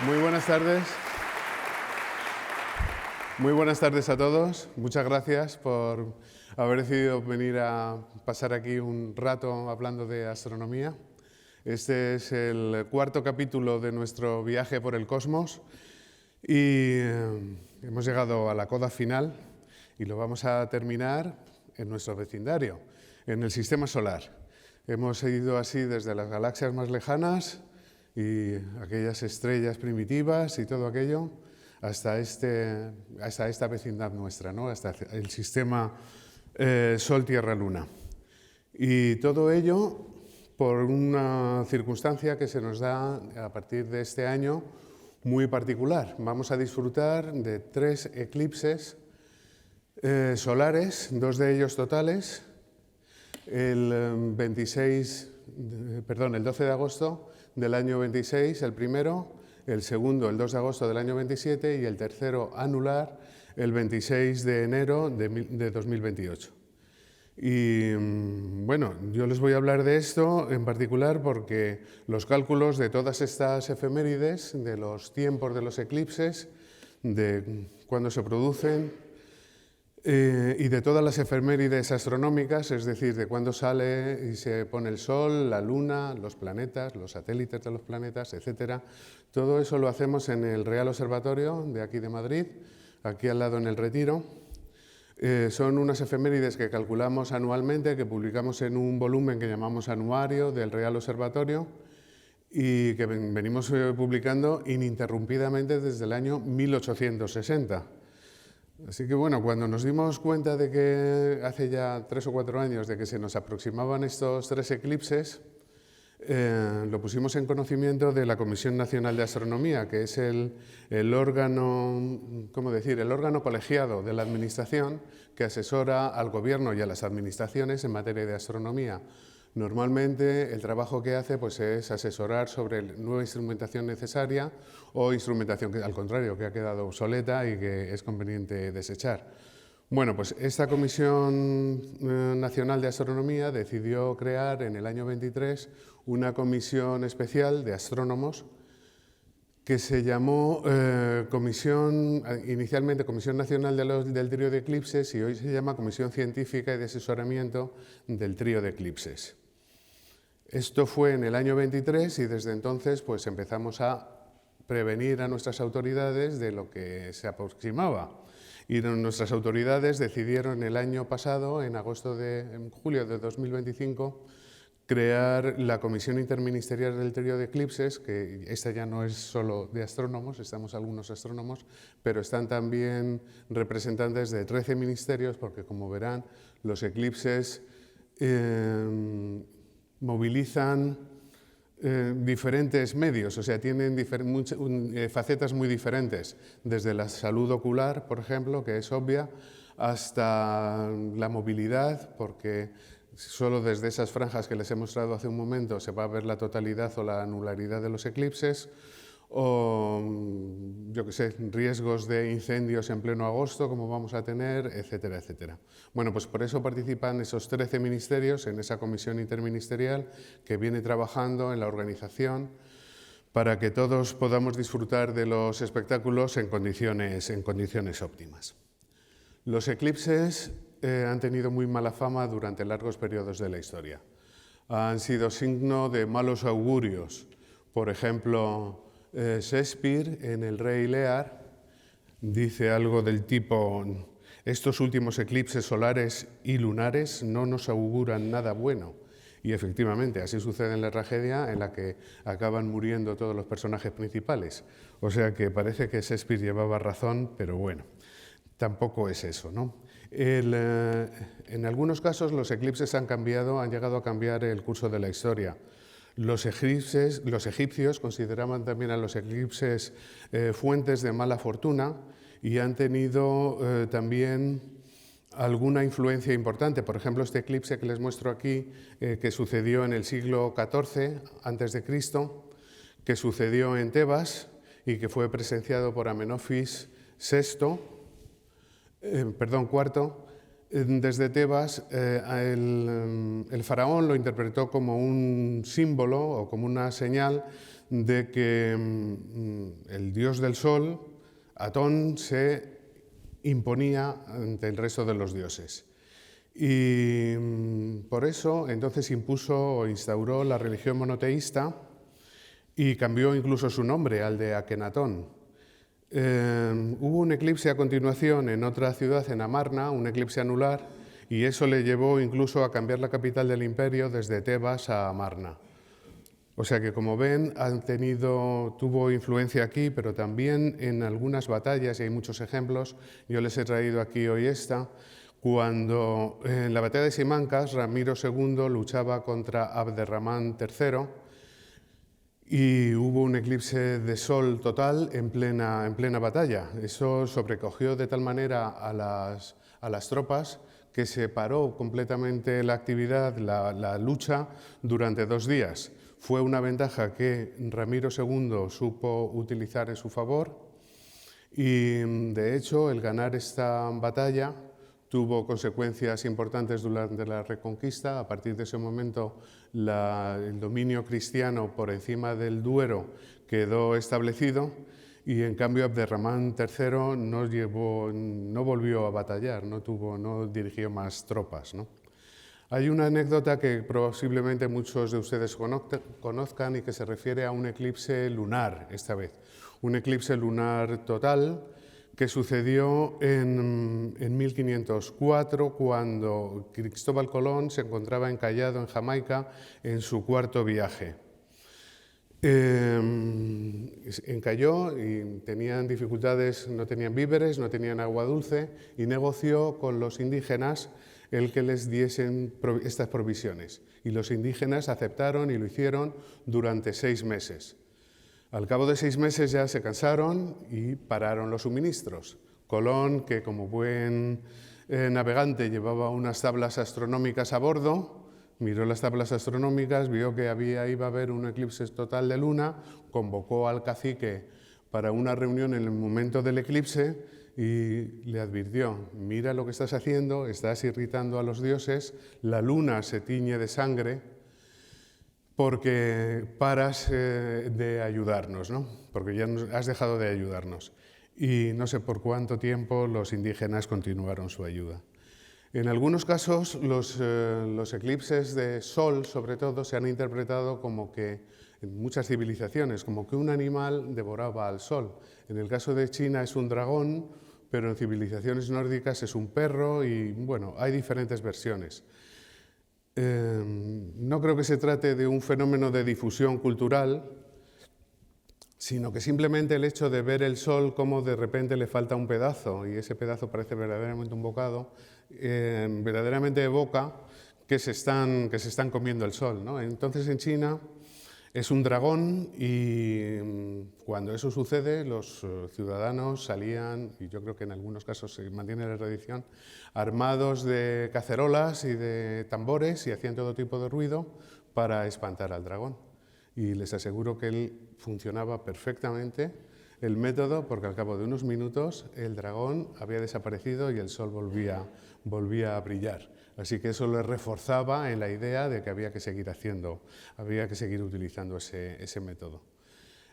Muy buenas tardes. Muy buenas tardes a todos. Muchas gracias por haber decidido venir a pasar aquí un rato hablando de astronomía. Este es el cuarto capítulo de nuestro viaje por el cosmos y hemos llegado a la coda final y lo vamos a terminar en nuestro vecindario, en el sistema solar. Hemos ido así desde las galaxias más lejanas y aquellas estrellas primitivas y todo aquello hasta esta vecindad nuestra, ¿no? Hasta el sistema Sol-Tierra-Luna. Y todo ello por una circunstancia que se nos da a partir de este año muy particular. Vamos a disfrutar de 3 eclipses solares, 2 de ellos totales, el 12 de agosto del año 26, el primero, el segundo, el 2 de agosto del año 27 y el tercero anular, el 26 de enero de 2028. Y bueno, yo les voy a hablar de esto en particular porque los cálculos de todas estas efemérides, de los tiempos de los eclipses, de cuándo se producen, y de todas las efemérides astronómicas, es decir, de cuándo sale y se pone el Sol, la Luna, los planetas, los satélites de los planetas, etc. Todo eso lo hacemos en el Real Observatorio de aquí de Madrid, aquí al lado en el Retiro. Son unas efemérides que calculamos anualmente, que publicamos en un volumen que llamamos Anuario del Real Observatorio y que venimos publicando ininterrumpidamente desde el año 1860. Así que bueno, cuando nos dimos cuenta de que hace ya 3 o 4 años de que se nos aproximaban estos 3 eclipses, lo pusimos en conocimiento de la Comisión Nacional de Astronomía, que es el órgano, ¿cómo decir?, el órgano colegiado de la Administración que asesora al Gobierno y a las administraciones en materia de astronomía. Normalmente el trabajo que hace pues, es asesorar sobre nueva instrumentación necesaria o instrumentación que, al contrario, que ha quedado obsoleta y que es conveniente desechar. Bueno, pues esta Comisión Nacional de Astronomía decidió crear en el año 23 una comisión especial de astrónomos que se llamó inicialmente Comisión Nacional del Trío de Eclipses y hoy se llama Comisión Científica y de Asesoramiento del Trío de Eclipses. Esto fue en el año 23 y desde entonces pues, empezamos a prevenir a nuestras autoridades de lo que se aproximaba. Y nuestras autoridades decidieron el año pasado, en julio de 2025, crear la Comisión Interministerial del Trío de Eclipses, que esta ya no es solo de astrónomos, estamos algunos astrónomos, pero están también representantes de 13 ministerios, porque como verán, los eclipses movilizan diferentes medios, o sea, tienen facetas muy diferentes, desde la salud ocular, por ejemplo, que es obvia, hasta la movilidad, porque solo desde esas franjas que les he mostrado hace un momento se va a ver la totalidad o la anularidad de los eclipses, o, yo qué sé, riesgos de incendios en pleno agosto, como vamos a tener, etcétera, etcétera. Bueno, pues por eso participan esos 13 ministerios en esa comisión interministerial que viene trabajando en la organización para que todos podamos disfrutar de los espectáculos en condiciones óptimas. Los eclipses han tenido muy mala fama durante largos periodos de la historia. Han sido signo de malos augurios. Por ejemplo, Shakespeare, en El Rey Lear, dice algo del tipo: estos últimos eclipses solares y lunares no nos auguran nada bueno. Y efectivamente, así sucede en la tragedia en la que acaban muriendo todos los personajes principales. O sea que parece que Shakespeare llevaba razón, pero bueno, tampoco es eso, ¿no? En algunos casos los eclipses han llegado a cambiar el curso de la historia. Los egipcios consideraban también a los eclipses fuentes de mala fortuna y han tenido también alguna influencia importante. Por ejemplo, este eclipse que les muestro aquí, que sucedió en el siglo XIV a.C., que sucedió en Tebas y que fue presenciado por Amenofis IV, desde Tebas, el faraón lo interpretó como un símbolo o como una señal de que el dios del sol, Atón, se imponía ante el resto de los dioses. Y por eso entonces impuso o instauró la religión monoteísta y cambió incluso su nombre al de Akenatón. Hubo un eclipse a continuación en otra ciudad, en Amarna, un eclipse anular, y eso le llevó incluso a cambiar la capital del imperio desde Tebas a Amarna. O sea que, como ven, tuvo influencia aquí, pero también en algunas batallas, y hay muchos ejemplos. Yo les he traído aquí hoy esta. Cuando en la batalla de Simancas, Ramiro II luchaba contra Abderramán III y hubo un eclipse de sol total en plena batalla. Eso sobrecogió de tal manera a las tropas que se paró completamente la actividad, la lucha, durante 2 días. Fue una ventaja que Ramiro II supo utilizar en su favor y, de hecho, el ganar esta batalla tuvo consecuencias importantes durante la Reconquista. A partir de ese momento, el dominio cristiano por encima del Duero quedó establecido y, en cambio, Abderramán III no volvió a batallar, no dirigió más tropas, ¿no? Hay una anécdota que posiblemente muchos de ustedes conozcan y que se refiere a un eclipse lunar, esta vez. Un eclipse lunar total que sucedió en 1504, cuando Cristóbal Colón se encontraba encallado en Jamaica en su 4.º viaje. Encalló y tenían dificultades, no tenían víveres, no tenían agua dulce, y negoció con los indígenas el que les diesen estas provisiones. Y los indígenas aceptaron y lo hicieron durante 6 meses. Al cabo de 6 meses ya se cansaron y pararon los suministros. Colón, que como buen navegante llevaba unas tablas astronómicas a bordo, miró las tablas astronómicas, vio que iba a haber un eclipse total de luna, convocó al cacique para una reunión en el momento del eclipse y le advirtió: mira lo que estás haciendo, estás irritando a los dioses, la luna se tiñe de sangre porque paras de ayudarnos, ¿no? Porque ya has dejado de ayudarnos. Y no sé por cuánto tiempo los indígenas continuaron su ayuda. En algunos casos, los eclipses de sol, sobre todo, se han interpretado como que, en muchas civilizaciones, como que un animal devoraba al sol. En el caso de China es un dragón, pero en civilizaciones nórdicas es un perro y, bueno, hay diferentes versiones. No creo que se trate de un fenómeno de difusión cultural, sino que simplemente el hecho de ver el sol como de repente le falta un pedazo, y ese pedazo parece verdaderamente un bocado, verdaderamente evoca que se están comiendo el sol, ¿no? Entonces, en China es un dragón y cuando eso sucede, los ciudadanos salían, y yo creo que en algunos casos se mantiene la tradición, armados de cacerolas y de tambores, y hacían todo tipo de ruido para espantar al dragón. Y les aseguro que él funcionaba perfectamente, el método, porque al cabo de unos minutos el dragón había desaparecido y el sol volvía a brillar. Así que eso le reforzaba en la idea de que había que seguir utilizando ese método.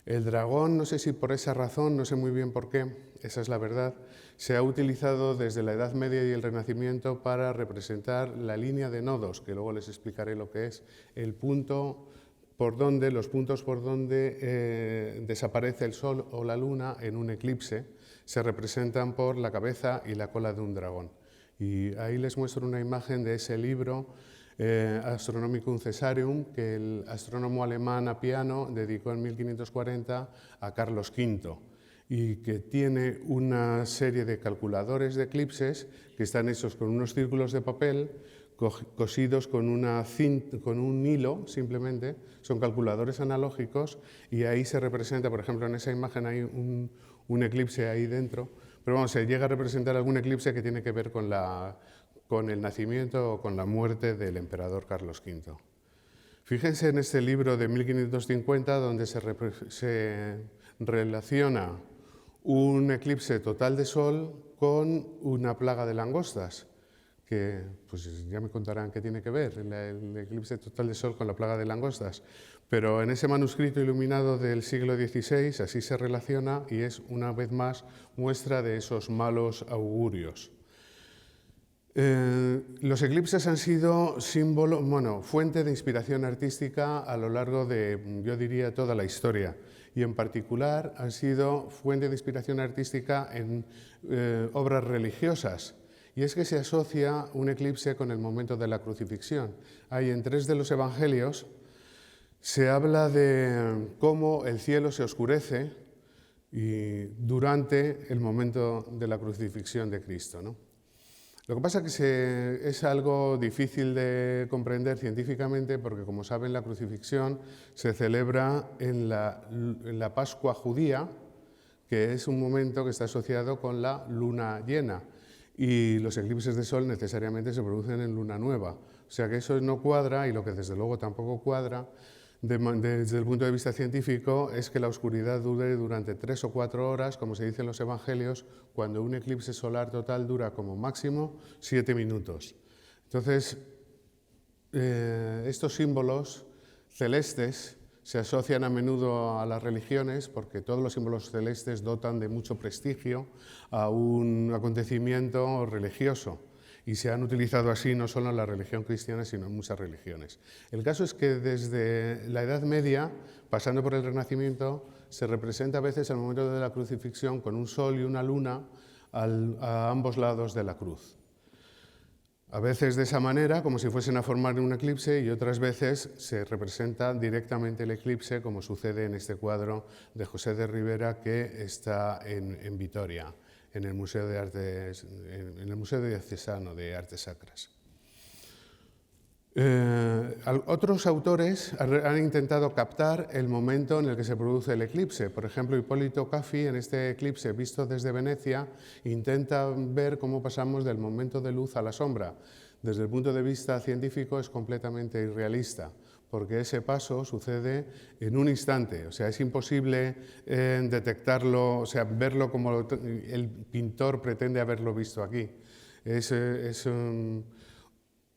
El dragón, no sé si por esa razón, no sé muy bien por qué, esa es la verdad, se ha utilizado desde la Edad Media y el Renacimiento para representar la línea de nodos, que luego les explicaré lo que es, los puntos por donde desaparece el sol o la luna en un eclipse, se representan por la cabeza y la cola de un dragón. Y ahí les muestro una imagen de ese libro, Astronomicum Caesarium, que el astrónomo alemán Appiano dedicó en 1540 a Carlos V, y que tiene una serie de calculadores de eclipses que están hechos con unos círculos de papel cosidos con un hilo, simplemente. Son calculadores analógicos, y ahí se representa, por ejemplo, en esa imagen hay un eclipse ahí dentro, pero vamos, se llega a representar algún eclipse que tiene que ver con el nacimiento o con la muerte del emperador Carlos V. Fíjense en este libro de 1550, donde se relaciona un eclipse total de sol con una plaga de langostas, que pues ya me contarán qué tiene que ver el eclipse total de Sol con la plaga de langostas. Pero en ese manuscrito iluminado del siglo XVI así se relaciona y es una vez más muestra de esos malos augurios. Los eclipses han sido fuente de inspiración artística a lo largo de, yo diría, toda la historia. Y en particular han sido fuente de inspiración artística en obras religiosas. Y es que se asocia un eclipse con el momento de la crucifixión. Hay en 3 de los evangelios se habla de cómo el cielo se oscurece y durante el momento de la crucifixión de Cristo, ¿no? Lo que pasa es que es algo difícil de comprender científicamente porque, como saben, la crucifixión se celebra en la Pascua judía, que es un momento que está asociado con la luna llena, y los eclipses de sol necesariamente se producen en luna nueva. O sea que eso no cuadra, y lo que desde luego tampoco cuadra desde el punto de vista científico es que la oscuridad dure durante 3 o 4 horas, como se dice en los evangelios, cuando un eclipse solar total dura como máximo 7 minutos. Entonces, estos símbolos celestes se asocian a menudo a las religiones porque todos los símbolos celestes dotan de mucho prestigio a un acontecimiento religioso. Y se han utilizado así no solo en la religión cristiana, sino en muchas religiones. El caso es que desde la Edad Media, pasando por el Renacimiento, se representa a veces el momento de la crucifixión con un sol y una luna a ambos lados de la cruz. A veces de esa manera, como si fuesen a formar un eclipse, y otras veces se representa directamente el eclipse, como sucede en este cuadro de José de Ribera, que está en Vitoria, en el Museo de Artes, en el Museo Diocesano de Artes Sacras. Otros autores han intentado captar el momento en el que se produce el eclipse. Por ejemplo, Hipólito Caffi, en este eclipse visto desde Venecia, intenta ver cómo pasamos del momento de luz a la sombra. Desde el punto de vista científico es completamente irrealista, porque ese paso sucede en un instante. O sea, es imposible detectarlo, o sea, verlo como el pintor pretende haberlo visto aquí.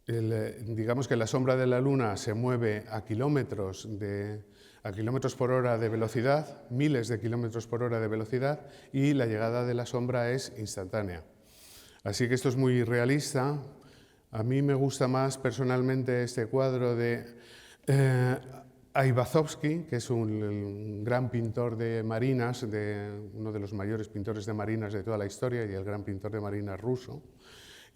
Digamos que la sombra de la luna se mueve a kilómetros por hora de velocidad, miles de kilómetros por hora de velocidad, y la llegada de la sombra es instantánea. Así que esto es muy realista. A mí me gusta más personalmente este cuadro de Aivazovsky, que es un gran pintor de marinas, uno de los mayores pintores de marinas de toda la historia y el gran pintor de marinas ruso.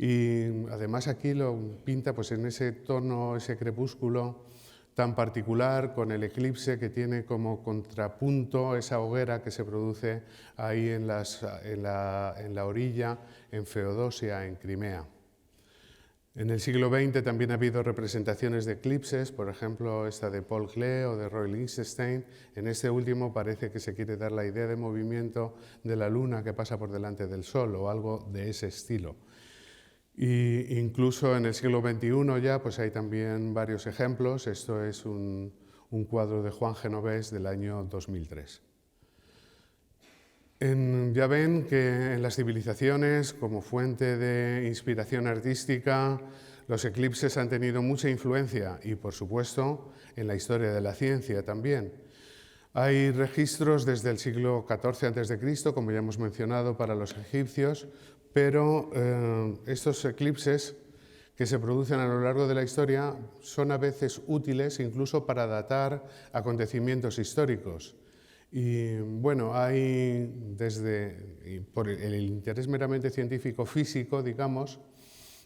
Y además aquí lo pinta pues, en ese tono, ese crepúsculo tan particular, con el eclipse que tiene como contrapunto esa hoguera que se produce ahí en la orilla, en Feodosia, en Crimea. En el siglo XX también ha habido representaciones de eclipses, por ejemplo esta de Paul Klee o de Roy Lichtenstein. En este último parece que se quiere dar la idea de movimiento de la luna que pasa por delante del sol o algo de ese estilo. Y incluso en el siglo XXI ya pues hay también varios ejemplos. Esto es un cuadro de Juan Genovés del año 2003. Ya ven que en las civilizaciones, como fuente de inspiración artística, los eclipses han tenido mucha influencia y, por supuesto, en la historia de la ciencia también. Hay registros desde el siglo XIV a.C., como ya hemos mencionado, para los egipcios, pero estos eclipses que se producen a lo largo de la historia son a veces útiles incluso para datar acontecimientos históricos. Y bueno, hay por el interés meramente científico-físico, digamos,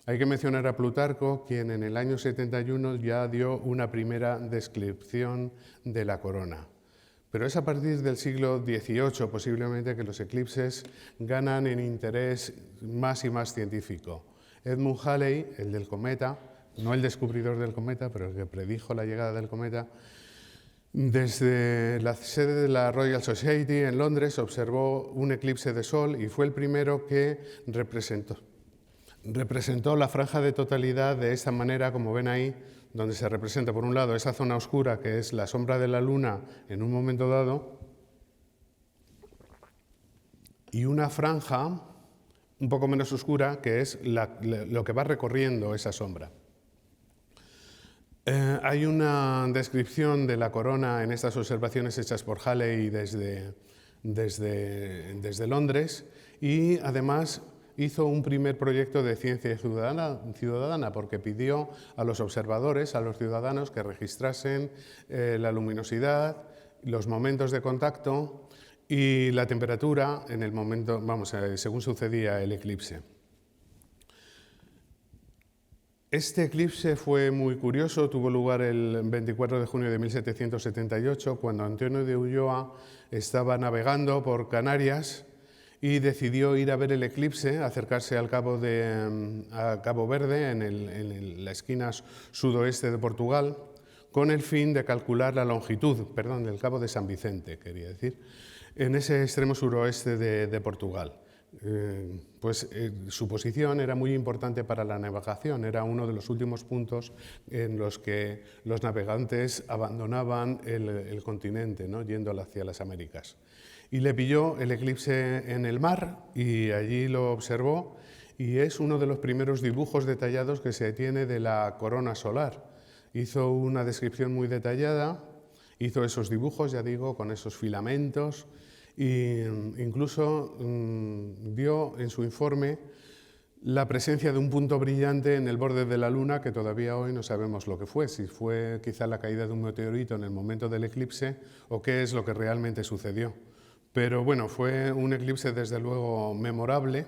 hay que mencionar a Plutarco, quien en el año 71 ya dio una primera descripción de la corona. Pero es a partir del siglo XVIII posiblemente que los eclipses ganan en interés más y más científico. Edmund Halley, el del cometa, no el descubridor del cometa, pero el que predijo la llegada del cometa, desde la sede de la Royal Society en Londres observó un eclipse de sol y fue el primero que representó la franja de totalidad de esta manera, como ven ahí, donde se representa por un lado esa zona oscura que es la sombra de la luna en un momento dado y una franja un poco menos oscura, que es lo que va recorriendo esa sombra. Hay una descripción de la corona en estas observaciones hechas por Halley desde Londres, y además hizo un primer proyecto de ciencia ciudadana porque pidió a los observadores, a los ciudadanos, que registrasen la luminosidad, los momentos de contacto y la temperatura en el momento, según sucedía el eclipse. Este eclipse fue muy curioso, tuvo lugar el 24 de junio de 1778, cuando Antonio de Ulloa estaba navegando por Canarias y decidió ir a ver el eclipse, acercarse al Cabo Verde, en la esquina sudoeste de Portugal, con el fin de calcular la longitud, del Cabo de San Vicente, quería decir, en ese extremo suroeste de Portugal. Su posición era muy importante para la navegación, era uno de los últimos puntos en los que los navegantes abandonaban el continente, ¿no?, yendo hacia las Américas. Y le pilló el eclipse en el mar y allí lo observó, y es uno de los primeros dibujos detallados que se tiene de la corona solar. Hizo una descripción muy detallada, hizo esos dibujos, ya digo, con esos filamentos, e incluso dio en su informe la presencia de un punto brillante en el borde de la Luna, que todavía hoy no sabemos lo que fue, si fue quizá la caída de un meteorito en el momento del eclipse o qué es lo que realmente sucedió. Pero bueno, fue un eclipse desde luego memorable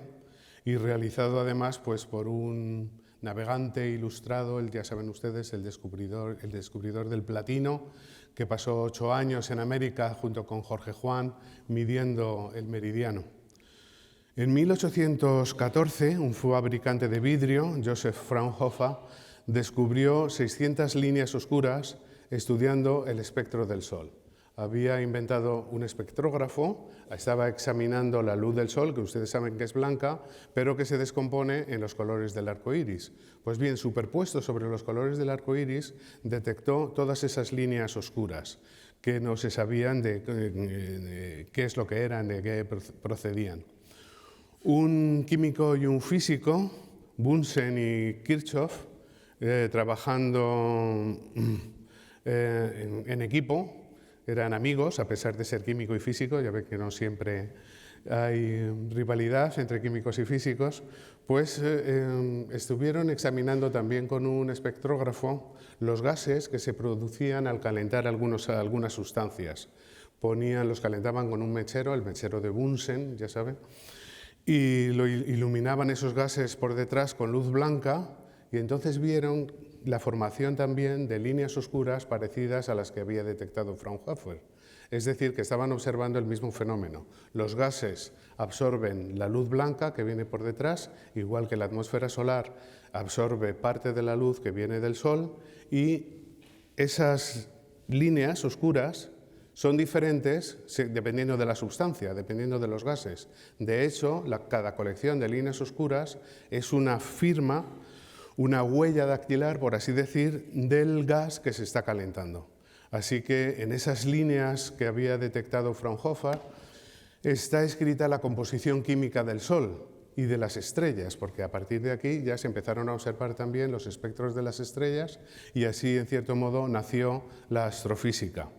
y realizado además por un navegante ilustrado, ya saben ustedes, el descubridor del platino, que pasó 8 años en América junto con Jorge Juan midiendo el meridiano. En 1814, un fabricante de vidrio, Joseph Fraunhofer, descubrió 600 líneas oscuras estudiando el espectro del Sol. Había inventado un espectrógrafo, estaba examinando la luz del Sol, que ustedes saben que es blanca, pero que se descompone en los colores del arco iris. Pues bien, superpuesto sobre los colores del arco iris, detectó todas esas líneas oscuras que no se sabían de qué es lo que eran, de qué procedían. Un químico y un físico, Bunsen y Kirchhoff, trabajando en equipo, eran amigos, a pesar de ser químico y físico, ya ven que no siempre hay rivalidad entre químicos y físicos, estuvieron examinando también con un espectrógrafo los gases que se producían al calentar algunas sustancias. Los calentaban con un mechero, el mechero de Bunsen, ya saben, y lo iluminaban esos gases por detrás con luz blanca, y entonces vieron la formación también de líneas oscuras parecidas a las que había detectado Fraunhofer. Es decir, que estaban observando el mismo fenómeno. Los gases absorben la luz blanca que viene por detrás, igual que la atmósfera solar absorbe parte de la luz que viene del Sol, y esas líneas oscuras son diferentes dependiendo de la sustancia, dependiendo de los gases. De hecho, cada colección de líneas oscuras es una firma, una huella dactilar, por así decir, del gas que se está calentando. Así que en esas líneas que había detectado Fraunhofer está escrita la composición química del Sol y de las estrellas, porque a partir de aquí ya se empezaron a observar también los espectros de las estrellas, y así, en cierto modo, nació la astrofísica.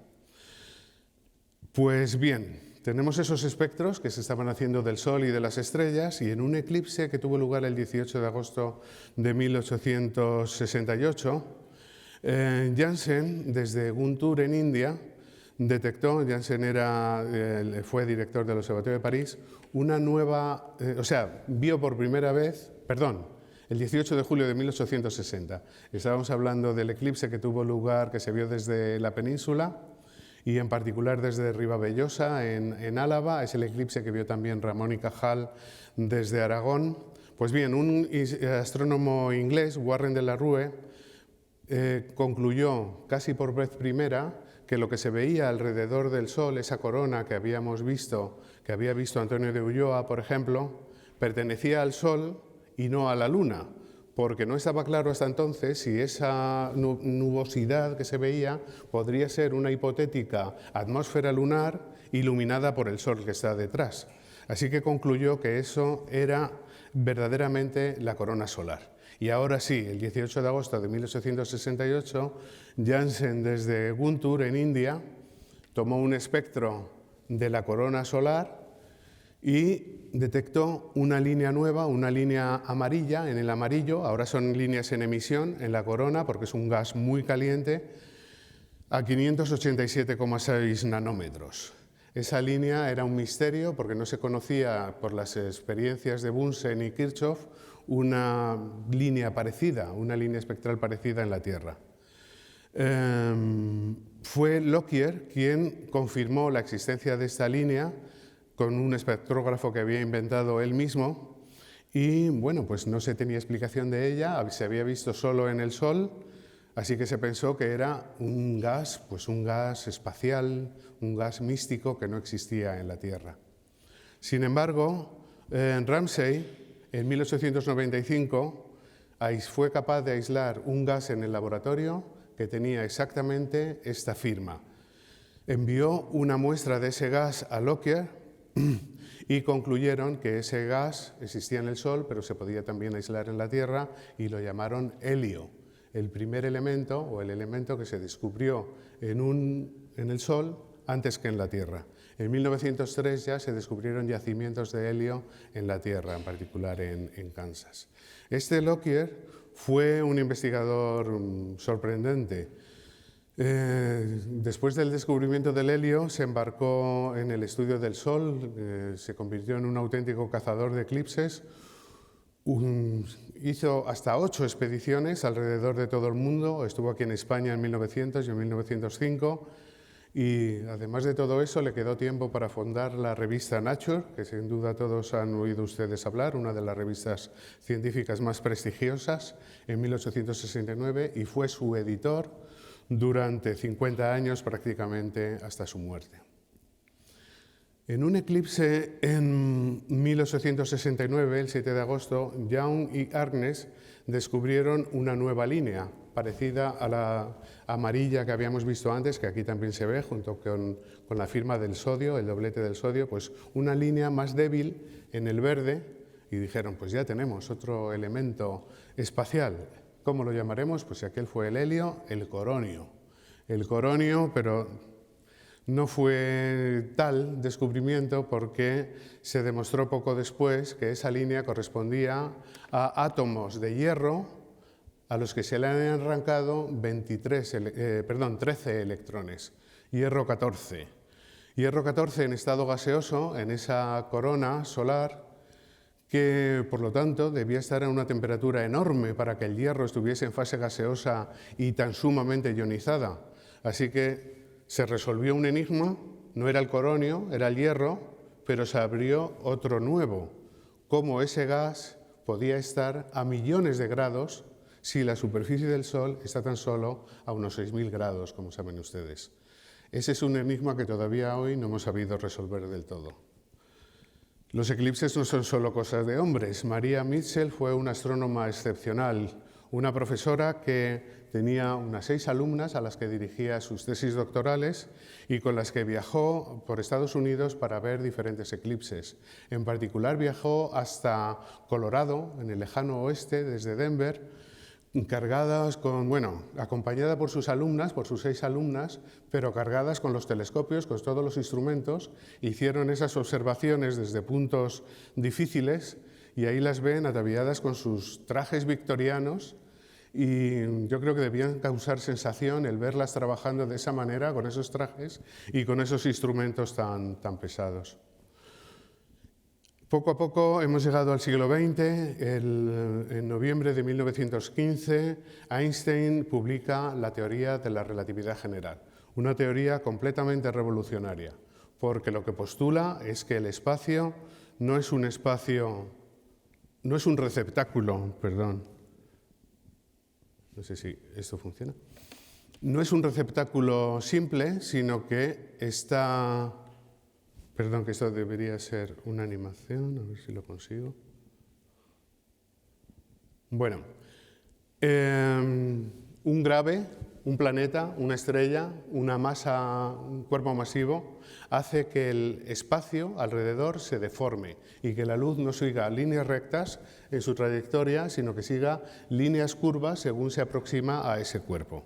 Pues bien, tenemos esos espectros que se estaban haciendo del Sol y de las estrellas, y en un eclipse que tuvo lugar el 18 de agosto de 1868, Janssen, desde Guntur en India, detectó, Janssen fue director del Observatorio de París, vio por primera vez, el 18 de julio de 1860. Estábamos hablando del eclipse que tuvo lugar, que se vio desde la península, y en particular desde Ribavellosa, en Álava. Es el eclipse que vio también Ramón y Cajal desde Aragón. Pues bien, un astrónomo inglés, Warren de la Rue, concluyó casi por vez primera que lo que se veía alrededor del Sol, esa corona que había visto Antonio de Ulloa, por ejemplo, pertenecía al Sol y no a la Luna, porque no estaba claro hasta entonces si esa nubosidad que se veía podría ser una hipotética atmósfera lunar iluminada por el Sol que está detrás. Así que concluyó que eso era verdaderamente la corona solar. Y ahora sí, el 18 de agosto de 1868, Janssen desde Guntur, en India, tomó un espectro de la corona solar y detectó una línea nueva, una línea amarilla en el amarillo. Ahora son líneas en emisión en la corona porque es un gas muy caliente, a 587,6 nanómetros. Esa línea era un misterio porque no se conocía por las experiencias de Bunsen y Kirchhoff una línea parecida, una línea espectral parecida en la Tierra. Fue Lockyer quien confirmó la existencia de esta línea con un espectrógrafo que había inventado él mismo y, bueno, pues no se tenía explicación de ella, se había visto solo en el Sol, así que se pensó que era un gas, pues un gas espacial, un gas místico que no existía en la Tierra. Sin embargo, Ramsay, en 1895, fue capaz de aislar un gas en el laboratorio que tenía exactamente esta firma. Envió una muestra de ese gas a Lockyer y concluyeron que ese gas existía en el Sol, pero se podía también aislar en la Tierra y lo llamaron helio, el primer elemento o el elemento que se descubrió en el Sol antes que en la Tierra. En 1903 ya se descubrieron yacimientos de helio en la Tierra, en particular en Kansas. Este Lockyer fue un investigador sorprendente. Después del descubrimiento del helio, se embarcó en el estudio del Sol, se convirtió en un auténtico cazador de eclipses, hizo hasta 8 expediciones alrededor de todo el mundo, estuvo aquí en España en 1900 y en 1905, y además de todo eso le quedó tiempo para fundar la revista Nature, que sin duda todos han oído ustedes hablar, una de las revistas científicas más prestigiosas, en 1869, y fue su editor durante 50 años prácticamente hasta su muerte. En un eclipse en 1869, el 7 de agosto, Young y Harkness descubrieron una nueva línea parecida a la amarilla que habíamos visto antes, que aquí también se ve junto con la firma del sodio, el doblete del sodio, pues una línea más débil en el verde, y dijeron, pues ya tenemos otro elemento espacial. ¿Cómo lo llamaremos? Pues aquel fue el helio, el coronio. El coronio, pero no fue tal descubrimiento porque se demostró poco después que esa línea correspondía a átomos de hierro a los que se le han arrancado 13 electrones, hierro 14. Hierro 14 en estado gaseoso, en esa corona solar, que por lo tanto debía estar a una temperatura enorme para que el hierro estuviese en fase gaseosa y tan sumamente ionizada. Así que se resolvió un enigma, no era el coronio, era el hierro, pero se abrió otro nuevo, cómo ese gas podía estar a millones de grados si la superficie del Sol está tan solo a unos 6.000 grados, como saben ustedes. Ese es un enigma que todavía hoy no hemos sabido resolver del todo. Los eclipses no son solo cosas de hombres. Maria Mitchell fue una astrónoma excepcional, una profesora que tenía unas 6 alumnas a las que dirigía sus tesis doctorales y con las que viajó por Estados Unidos para ver diferentes eclipses. En particular viajó hasta Colorado, en el lejano oeste, desde Denver, acompañada por sus alumnas, por sus 6 alumnas, pero cargadas con los telescopios, con todos los instrumentos, hicieron esas observaciones desde puntos difíciles y ahí las ven ataviadas con sus trajes victorianos y yo creo que debían causar sensación el verlas trabajando de esa manera, con esos trajes y con esos instrumentos tan pesados. Poco a poco hemos llegado al siglo XX. En noviembre de 1915, Einstein publica la teoría de la relatividad general, una teoría completamente revolucionaria, porque lo que postula es que el espacio no es un receptáculo, no sé si esto funciona, no es un receptáculo simple, sino que está... Perdón, que esto debería ser una animación, a ver si lo consigo. Bueno, un Un planeta, una estrella, una masa, un cuerpo masivo, hace que el espacio alrededor se deforme y que la luz no siga líneas rectas en su trayectoria, sino que siga líneas curvas según se aproxima a ese cuerpo.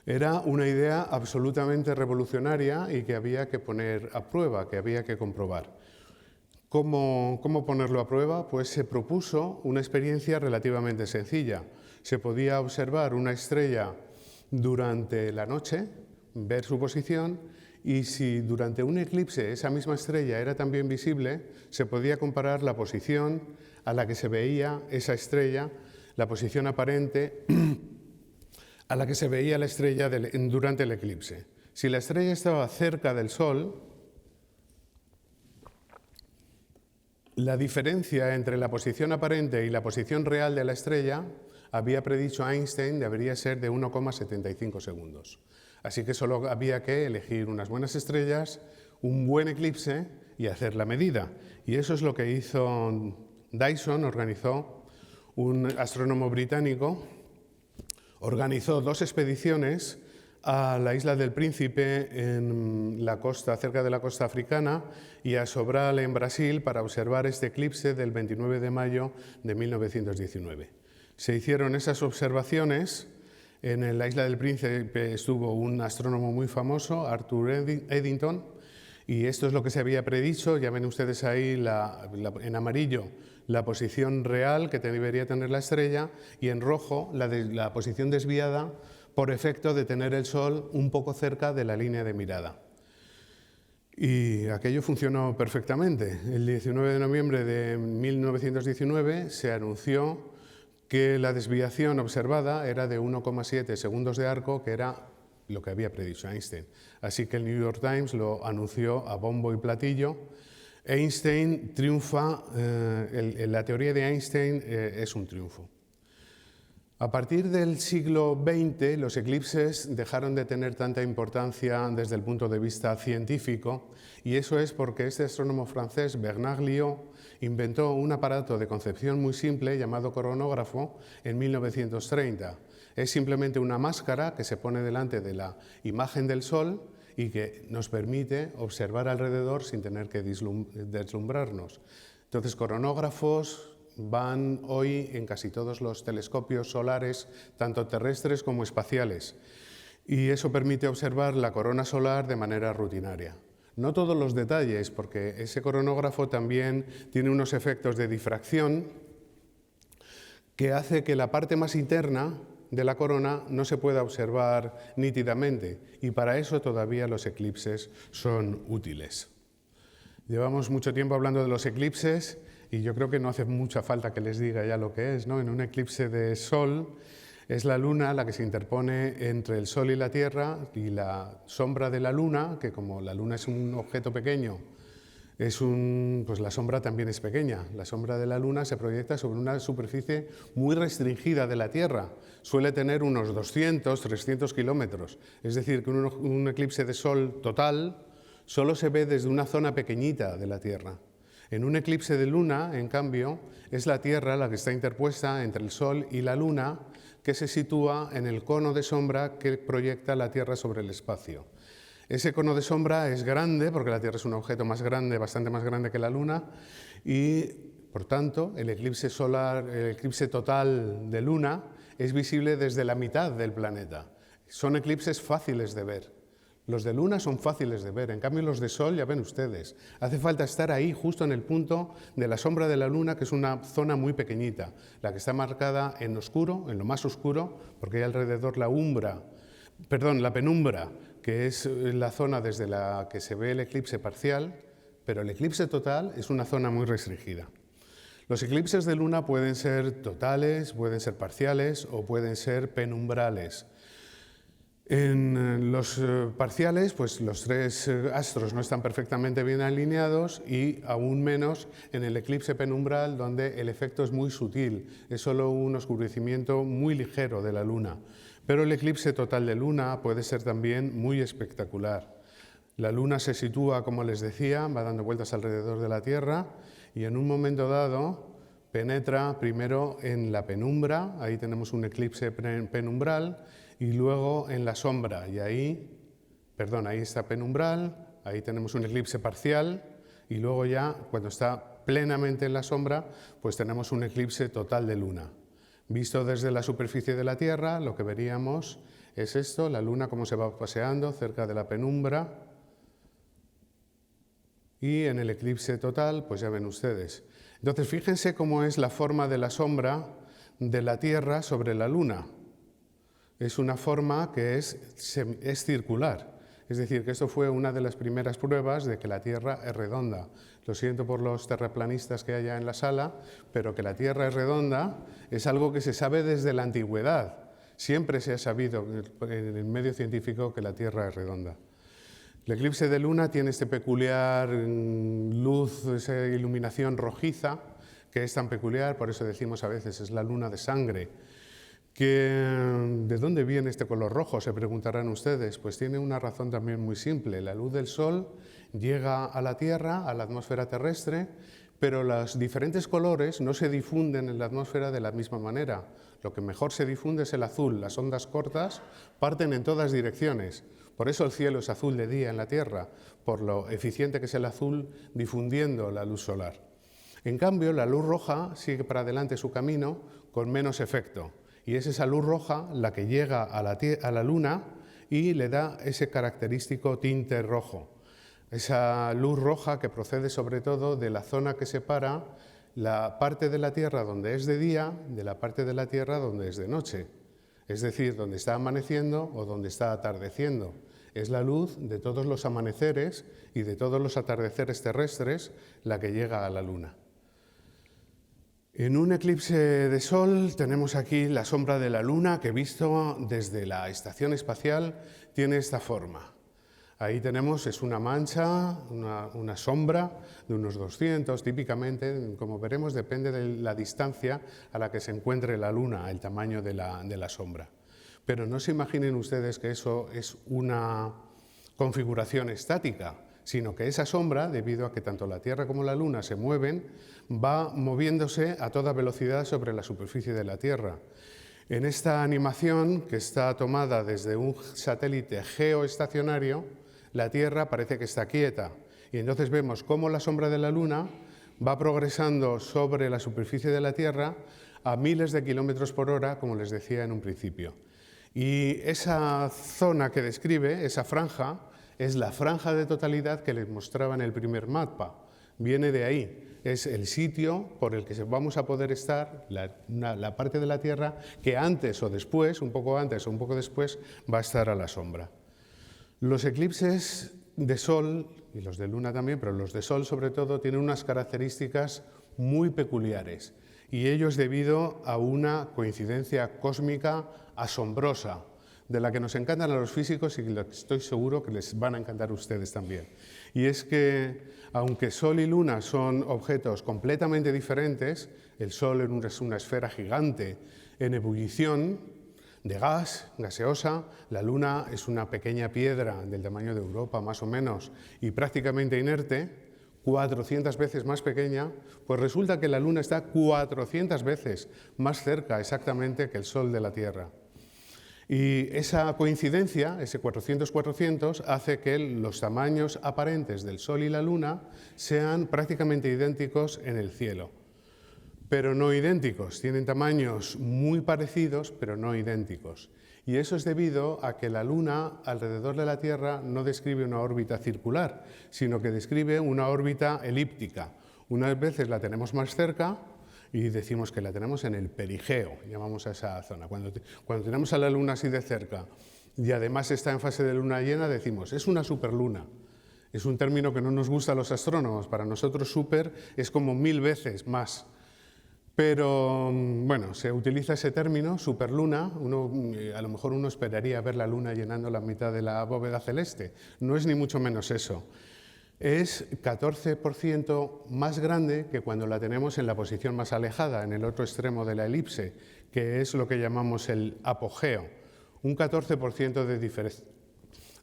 Era una idea absolutamente revolucionaria y que había que poner a prueba, que había que comprobar. ¿Cómo ponerlo a prueba? Pues se propuso una experiencia relativamente sencilla. Se podía observar una estrella durante la noche, ver su posición, y si durante un eclipse esa misma estrella era también visible, se podía comparar la posición a la que se veía esa estrella, la posición aparente a la que se veía la estrella durante el eclipse. Si la estrella estaba cerca del Sol, la diferencia entre la posición aparente y la posición real de la estrella, había predicho Einstein, debería ser de 1,75 segundos. Así que solo había que elegir unas buenas estrellas, un buen eclipse y hacer la medida. Y eso es lo que hizo Dyson, un astrónomo británico, organizó 2 expediciones a la isla del Príncipe en la costa, cerca de la costa africana, y a Sobral en Brasil para observar este eclipse del 29 de mayo de 1919. Se hicieron esas observaciones. En la isla del Príncipe estuvo un astrónomo muy famoso, Arthur Eddington, y esto es lo que se había predicho. Ya ven ustedes ahí en amarillo la posición real que debería tener la estrella y en rojo la posición desviada por efecto de tener el Sol un poco cerca de la línea de mirada. Y aquello funcionó perfectamente. El 19 de noviembre de 1919 se anunció que la desviación observada era de 1,7 segundos de arco, que era lo que había predicho Einstein. Así que el New York Times lo anunció a bombo y platillo. Einstein triunfa, la teoría de Einstein es un triunfo. A partir del siglo XX, los eclipses dejaron de tener tanta importancia desde el punto de vista científico, y eso es porque este astrónomo francés, Bernard Liot, inventó un aparato de concepción muy simple llamado coronógrafo en 1930. Es simplemente una máscara que se pone delante de la imagen del Sol y que nos permite observar alrededor sin tener que deslumbrarnos. Entonces, coronógrafos van hoy en casi todos los telescopios solares, tanto terrestres como espaciales, y eso permite observar la corona solar de manera rutinaria. No todos los detalles, porque ese coronógrafo también tiene unos efectos de difracción que hace que la parte más interna de la corona no se pueda observar nítidamente, y para eso todavía los eclipses son útiles. Llevamos mucho tiempo hablando de los eclipses y yo creo que no hace mucha falta que les diga ya lo que es, ¿no? En un eclipse de Sol es la Luna la que se interpone entre el Sol y la Tierra, y la sombra de la Luna, que como la Luna es un objeto pequeño, pues la sombra también es pequeña. La sombra de la Luna se proyecta sobre una superficie muy restringida de la Tierra. Suele tener unos 200, 300 kilómetros. Es decir, que un eclipse de Sol total solo se ve desde una zona pequeñita de la Tierra. En un eclipse de Luna, en cambio, es la Tierra la que está interpuesta entre el Sol y la Luna, que se sitúa en el cono de sombra que proyecta la Tierra sobre el espacio. Ese cono de sombra es grande, porque la Tierra es un objeto más grande, bastante más grande que la Luna, y por tanto el eclipse solar, el eclipse total de Luna es visible desde la mitad del planeta. Son eclipses fáciles de ver. Los de Luna son fáciles de ver, en cambio los de Sol, ya ven ustedes, hace falta estar ahí justo en el punto de la sombra de la Luna, que es una zona muy pequeñita, la que está marcada en oscuro, en lo más oscuro, porque hay alrededor la penumbra, que es la zona desde la que se ve el eclipse parcial, pero el eclipse total es una zona muy restringida. Los eclipses de Luna pueden ser totales, pueden ser parciales o pueden ser penumbrales. En los parciales, pues los 3 astros no están perfectamente bien alineados, y aún menos en el eclipse penumbral, donde el efecto es muy sutil, es solo un oscurecimiento muy ligero de la Luna. Pero el eclipse total de Luna puede ser también muy espectacular. La Luna se sitúa, como les decía, va dando vueltas alrededor de la Tierra, y en un momento dado penetra primero en la penumbra, ahí tenemos un eclipse penumbral, y luego en la sombra, y ahí está penumbral, ahí tenemos un eclipse parcial, y luego ya, cuando está plenamente en la sombra, pues tenemos un eclipse total de luna. Visto desde la superficie de la Tierra, lo que veríamos es esto, la luna como se va paseando cerca de la penumbra, y en el eclipse total, pues ya ven ustedes. Entonces, fíjense cómo es la forma de la sombra de la Tierra sobre la luna. Es una forma que es circular. Es decir, que esto fue una de las primeras pruebas de que la Tierra es redonda. Lo siento por los terraplanistas que haya en la sala, pero que la Tierra es redonda es algo que se sabe desde la antigüedad. Siempre se ha sabido en el medio científico que la Tierra es redonda. El eclipse de luna tiene este peculiar luz, esa iluminación rojiza, que es tan peculiar, por eso decimos a veces es la luna de sangre. ¿De dónde viene este color rojo?, se preguntarán ustedes. Pues tiene una razón también muy simple. La luz del Sol llega a la Tierra, a la atmósfera terrestre, pero los diferentes colores no se difunden en la atmósfera de la misma manera. Lo que mejor se difunde es el azul. Las ondas cortas parten en todas direcciones. Por eso el cielo es azul de día en la Tierra, por lo eficiente que es el azul difundiendo la luz solar. En cambio, la luz roja sigue para adelante su camino con menos efecto. Y es esa luz roja la que llega a la Luna y le da ese característico tinte rojo. Esa luz roja que procede sobre todo de la zona que separa la parte de la Tierra donde es de día de la parte de la Tierra donde es de noche. Es decir, donde está amaneciendo o donde está atardeciendo. Es la luz de todos los amaneceres y de todos los atardeceres terrestres la que llega a la Luna. En un eclipse de Sol tenemos aquí la sombra de la Luna que, visto desde la estación espacial, tiene esta forma. Ahí tenemos, es una mancha, una sombra de unos 200, típicamente, como veremos, depende de la distancia a la que se encuentre la Luna, el tamaño de la sombra. Pero no se imaginen ustedes que eso es una configuración estática, sino que esa sombra, debido a que tanto la Tierra como la Luna se mueven, va moviéndose a toda velocidad sobre la superficie de la Tierra. En esta animación, que está tomada desde un satélite geoestacionario, la Tierra parece que está quieta, y entonces vemos cómo la sombra de la Luna va progresando sobre la superficie de la Tierra a miles de kilómetros por hora, como les decía en un principio. Y esa zona que describe, esa franja, es la franja de totalidad que les mostraba en el primer mapa. Viene de ahí. Es el sitio por el que vamos a poder estar, la parte de la Tierra que antes o después, un poco antes o un poco después, va a estar a la sombra. Los eclipses de Sol, y los de Luna también, pero los de Sol sobre todo, tienen unas características muy peculiares. Y ello es debido a una coincidencia cósmica asombrosa, de la que nos encantan a los físicos y que estoy seguro que les van a encantar a ustedes también. Y es que, aunque Sol y Luna son objetos completamente diferentes, el Sol es una esfera gigante en ebullición de gas, gaseosa, la Luna es una pequeña piedra del tamaño de Europa, más o menos, y prácticamente inerte, 400 veces más pequeña, pues resulta que la Luna está 400 veces más cerca exactamente que el Sol de la Tierra. Y esa coincidencia, ese 400-400, hace que los tamaños aparentes del Sol y la Luna sean prácticamente idénticos en el cielo. Pero no idénticos, tienen tamaños muy parecidos, pero no idénticos. Y eso es debido a que la Luna, alrededor de la Tierra, no describe una órbita circular, sino que describe una órbita elíptica. Unas veces la tenemos más cerca, y decimos que la tenemos en el perigeo, llamamos a esa zona. Cuando tenemos a la Luna así de cerca y además está en fase de luna llena, decimos, es una superluna. Es un término que no nos gusta a los astrónomos. Para nosotros super es como 1000 veces más. Pero bueno, se utiliza ese término, superluna. A lo mejor uno esperaría ver la Luna llenando la mitad de la bóveda celeste. No es ni mucho menos eso. Es 14% más grande que cuando la tenemos en la posición más alejada, en el otro extremo de la elipse, que es lo que llamamos el apogeo. Un 14%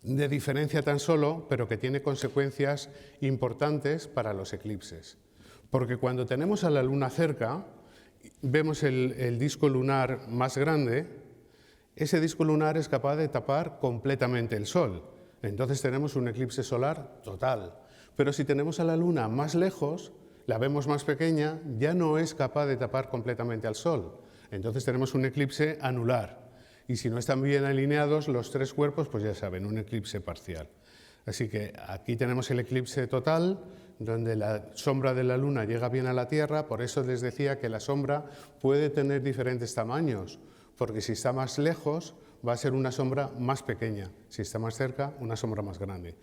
de diferencia tan solo, pero que tiene consecuencias importantes para los eclipses. Porque cuando tenemos a la Luna cerca, vemos el disco lunar más grande, ese disco lunar es capaz de tapar completamente el Sol. Entonces tenemos un eclipse solar total. Pero si tenemos a la Luna más lejos, la vemos más pequeña, ya no es capaz de tapar completamente al Sol. Entonces tenemos un eclipse anular. Y si no están bien alineados los tres cuerpos, pues ya saben, un eclipse parcial. Así que aquí tenemos el eclipse total, donde la sombra de la Luna llega bien a la Tierra. Por eso les decía que la sombra puede tener diferentes tamaños, porque si está más lejos va a ser una sombra más pequeña, si está más cerca, una sombra más grande.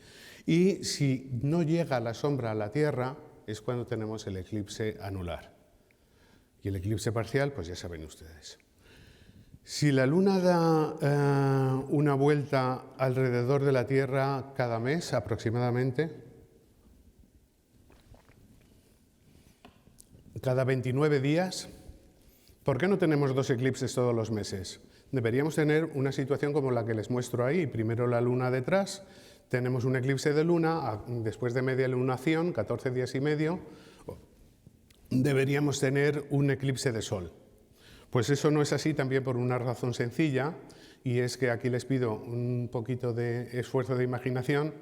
Y si no llega la sombra a la Tierra, es cuando tenemos el eclipse anular. Y el eclipse parcial, pues ya saben ustedes. Si la Luna da una vuelta alrededor de la Tierra cada mes aproximadamente, cada 29 días, ¿por qué no tenemos dos eclipses todos los meses? Deberíamos tener una situación como la que les muestro ahí. Primero la Luna detrás, tenemos un eclipse de Luna, después de media lunación, 14 días y medio, deberíamos tener un eclipse de Sol. Pues eso no es así también por una razón sencilla, y es que aquí les pido un poquito de esfuerzo de imaginación.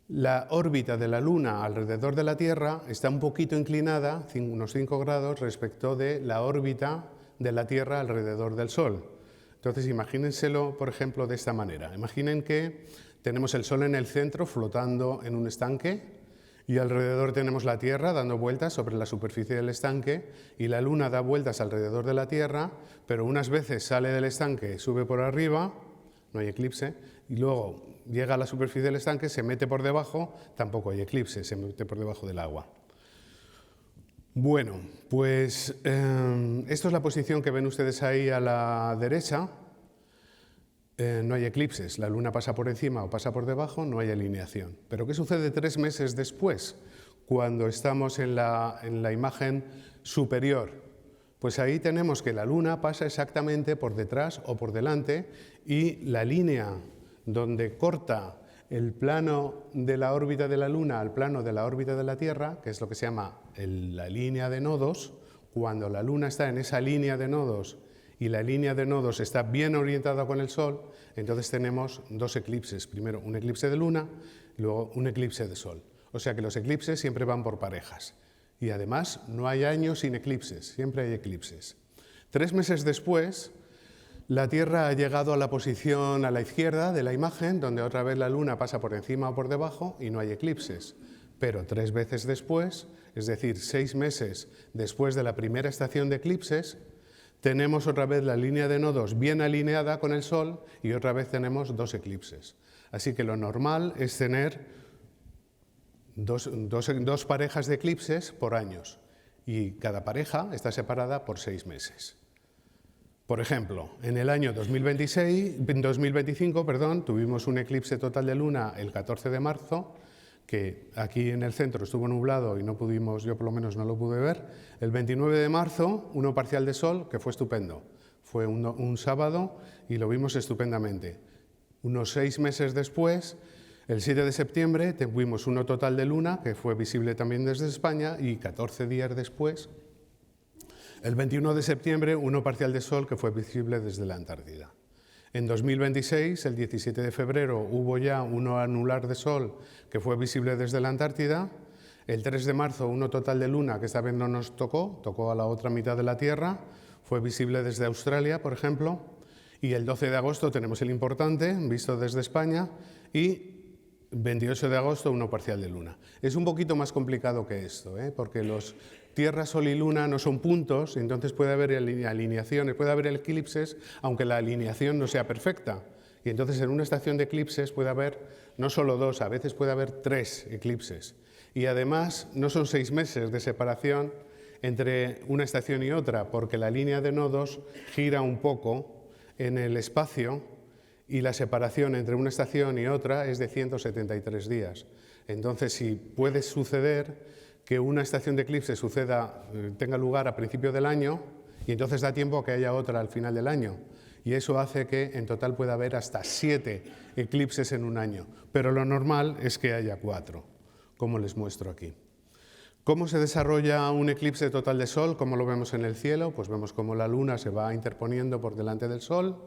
La órbita de la Luna alrededor de la Tierra está un poquito inclinada, unos 5 grados, respecto de la órbita de la Tierra alrededor del Sol. Entonces, imagínenselo, por ejemplo, de esta manera. Imaginen que tenemos el Sol en el centro flotando en un estanque, y alrededor tenemos la Tierra dando vueltas sobre la superficie del estanque, y la Luna da vueltas alrededor de la Tierra, pero unas veces sale del estanque, sube por arriba, no hay eclipse, y luego llega a la superficie del estanque, se mete por debajo, tampoco hay eclipse, se mete por debajo del agua. Bueno, pues esto es la posición que ven ustedes ahí a la derecha. No hay eclipses, la Luna pasa por encima o pasa por debajo, no hay alineación. Pero ¿qué sucede 3 meses después, cuando estamos en la imagen superior? Pues ahí tenemos que la Luna pasa exactamente por detrás o por delante, y la línea donde corta el plano de la órbita de la Luna al plano de la órbita de la Tierra, que es lo que se llama la línea de nodos, cuando la Luna está en esa línea de nodos y la línea de nodos está bien orientada con el Sol, entonces tenemos dos eclipses. Primero un eclipse de Luna, luego un eclipse de Sol. O sea que los eclipses siempre van por parejas. Y además no hay años sin eclipses, siempre hay eclipses. 3 meses después, la Tierra ha llegado a la posición a la izquierda de la imagen, donde otra vez la Luna pasa por encima o por debajo y no hay eclipses. Pero 3 veces después, es decir, 6 meses después de la primera estación de eclipses, tenemos otra vez la línea de nodos bien alineada con el Sol y otra vez tenemos 2 eclipses. Así que lo normal es tener dos parejas de eclipses por años, y cada pareja está separada por 6 meses. Por ejemplo, en el año 2025 tuvimos un eclipse total de Luna el 14 de marzo, que aquí en el centro estuvo nublado y no pudimos, yo por lo menos no lo pude ver. El 29 de marzo, uno parcial de Sol, que fue estupendo. Fue un sábado y lo vimos estupendamente. Unos 6 meses después, el 7 de septiembre, tuvimos uno total de Luna, que fue visible también desde España, y 14 días después, el 21 de septiembre, uno parcial de Sol, que fue visible desde la Antártida. En 2026, el 17 de febrero, hubo ya uno anular de Sol que fue visible desde la Antártida. El 3 de marzo, uno total de Luna, que esta vez no nos tocó a la otra mitad de la Tierra, fue visible desde Australia, por ejemplo. Y el 12 de agosto tenemos el importante, visto desde España, y 28 de agosto, uno parcial de Luna. Es un poquito más complicado que esto, porque los Tierra, Sol y Luna no son puntos, entonces puede haber alineaciones, puede haber eclipses, aunque la alineación no sea perfecta. Y entonces en una estación de eclipses puede haber no solo 2, a veces puede haber 3 eclipses. Y además no son 6 meses de separación entre una estación y otra, porque la línea de nodos gira un poco en el espacio y la separación entre una estación y otra es de 173 días. Entonces, si puede suceder que una estación de eclipse tenga lugar a principio del año, y entonces da tiempo a que haya otra al final del año. Y eso hace que en total pueda haber hasta 7 eclipses en un año. Pero lo normal es que haya 4, como les muestro aquí. ¿Cómo se desarrolla un eclipse total de Sol? ¿Cómo lo vemos en el cielo? Pues vemos cómo la Luna se va interponiendo por delante del Sol,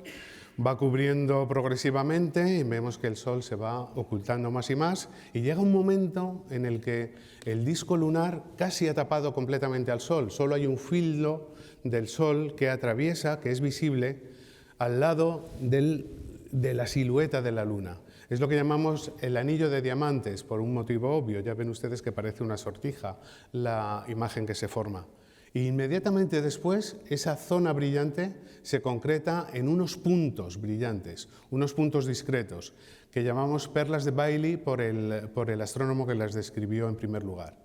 va cubriendo progresivamente y vemos que el Sol se va ocultando más y más y llega un momento en el que el disco lunar casi ha tapado completamente al Sol. Solo hay un filo del Sol que atraviesa, que es visible, al lado de la silueta de la Luna. Es lo que llamamos el anillo de diamantes, por un motivo obvio. Ya ven ustedes que parece una sortija la imagen que se forma. E inmediatamente después, esa zona brillante se concreta en unos puntos brillantes, unos puntos discretos, que llamamos perlas de Bailey por el astrónomo que las describió en primer lugar.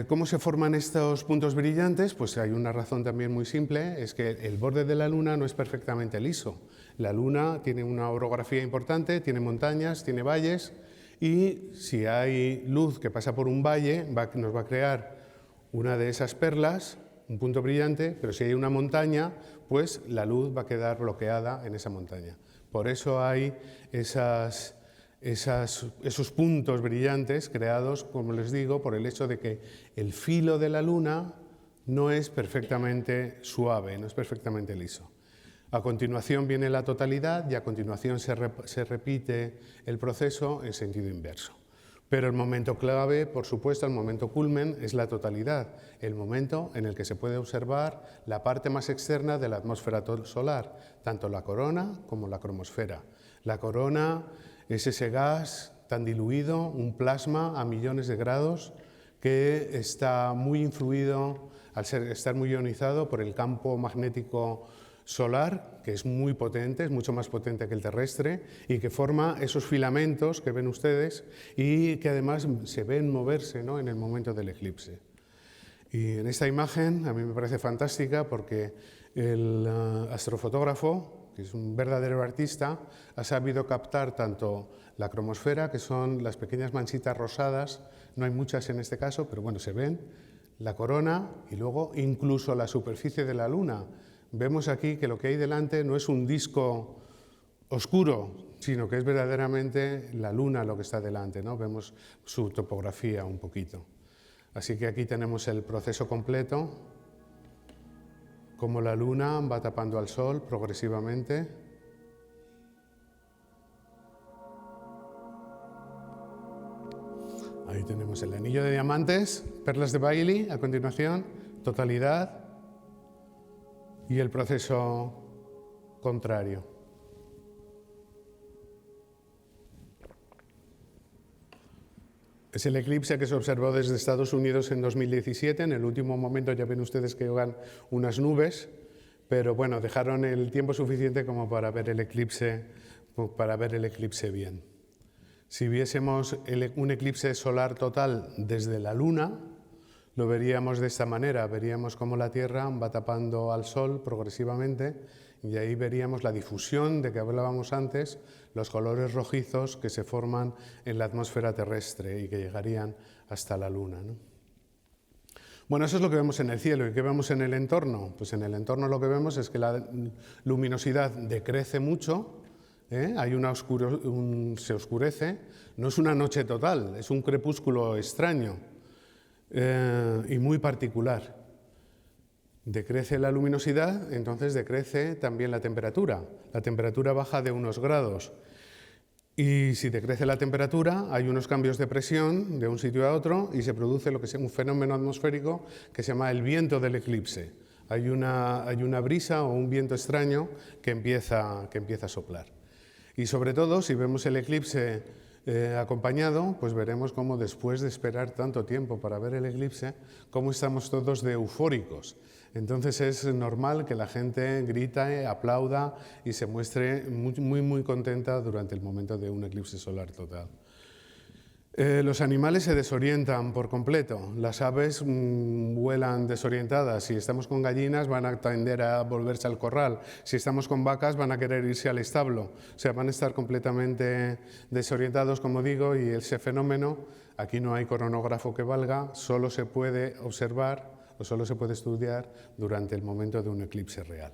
¿Cómo se forman estos puntos brillantes? Pues hay una razón también muy simple, es que el borde de la Luna no es perfectamente liso. La Luna tiene una orografía importante, tiene montañas, tiene valles, y si hay luz que pasa por un valle, nos va a crear una de esas perlas, un punto brillante, pero si hay una montaña, pues la luz va a quedar bloqueada en esa montaña. Por eso hay esos puntos brillantes creados, como les digo, por el hecho de que el filo de la Luna no es perfectamente suave, no es perfectamente liso. A continuación viene la totalidad y a continuación se repite el proceso en sentido inverso. Pero el momento clave, por supuesto, el momento culmen es la totalidad, el momento en el que se puede observar la parte más externa de la atmósfera solar, tanto la corona como la cromosfera. La corona es ese gas tan diluido, un plasma a millones de grados, que está muy influido, al estar muy ionizado por el campo magnético solar, que es muy potente, es mucho más potente que el terrestre, y que forma esos filamentos que ven ustedes y que además se ven moverse, ¿no?, en el momento del eclipse. Y en esta imagen a mí me parece fantástica porque el astrofotógrafo, que es un verdadero artista, ha sabido captar tanto la cromosfera, que son las pequeñas manchitas rosadas, no hay muchas en este caso, pero bueno, se ven, la corona y luego incluso la superficie de la Luna. Vemos aquí que lo que hay delante no es un disco oscuro, sino que es verdaderamente la Luna lo que está delante, ¿no? Vemos su topografía un poquito. Así que aquí tenemos el proceso completo, cómo la Luna va tapando al Sol progresivamente. Ahí tenemos el anillo de diamantes, perlas de Bailey, a continuación, totalidad y el proceso contrario. Es el eclipse que se observó desde Estados Unidos en 2017. En el último momento ya ven ustedes que llegan unas nubes, pero bueno, dejaron el tiempo suficiente como para ver el eclipse bien. Si viésemos un eclipse solar total desde la Luna, lo veríamos de esta manera, veríamos cómo la Tierra va tapando al Sol progresivamente y ahí veríamos la difusión de que hablábamos antes, los colores rojizos que se forman en la atmósfera terrestre y que llegarían hasta la Luna, ¿no? Bueno, eso es lo que vemos en el cielo. ¿Y qué vemos en el entorno? Pues en el entorno lo que vemos es que la luminosidad decrece mucho, se oscurece, no es una noche total, es un crepúsculo extraño y muy particular. Decrece la luminosidad, entonces decrece también la temperatura. La temperatura baja de unos grados. Y si decrece la temperatura, hay unos cambios de presión de un sitio a otro y se produce lo que es un fenómeno atmosférico que se llama el viento del eclipse. Hay una brisa o un viento extraño que empieza a soplar. Y sobre todo, si vemos el eclipse acompañado, pues veremos cómo después de esperar tanto tiempo para ver el eclipse, cómo estamos todos de eufóricos. Entonces es normal que la gente grite, aplauda y se muestre muy contenta durante el momento de un eclipse solar total. Los animales se desorientan por completo. Las aves vuelan desorientadas. Si estamos con gallinas van a tender a volverse al corral. Si estamos con vacas van a querer irse al establo. O sea, van a estar completamente desorientados, como digo, y ese fenómeno, aquí no hay cronógrafo que valga, solo se puede observar o solo se puede estudiar durante el momento de un eclipse real.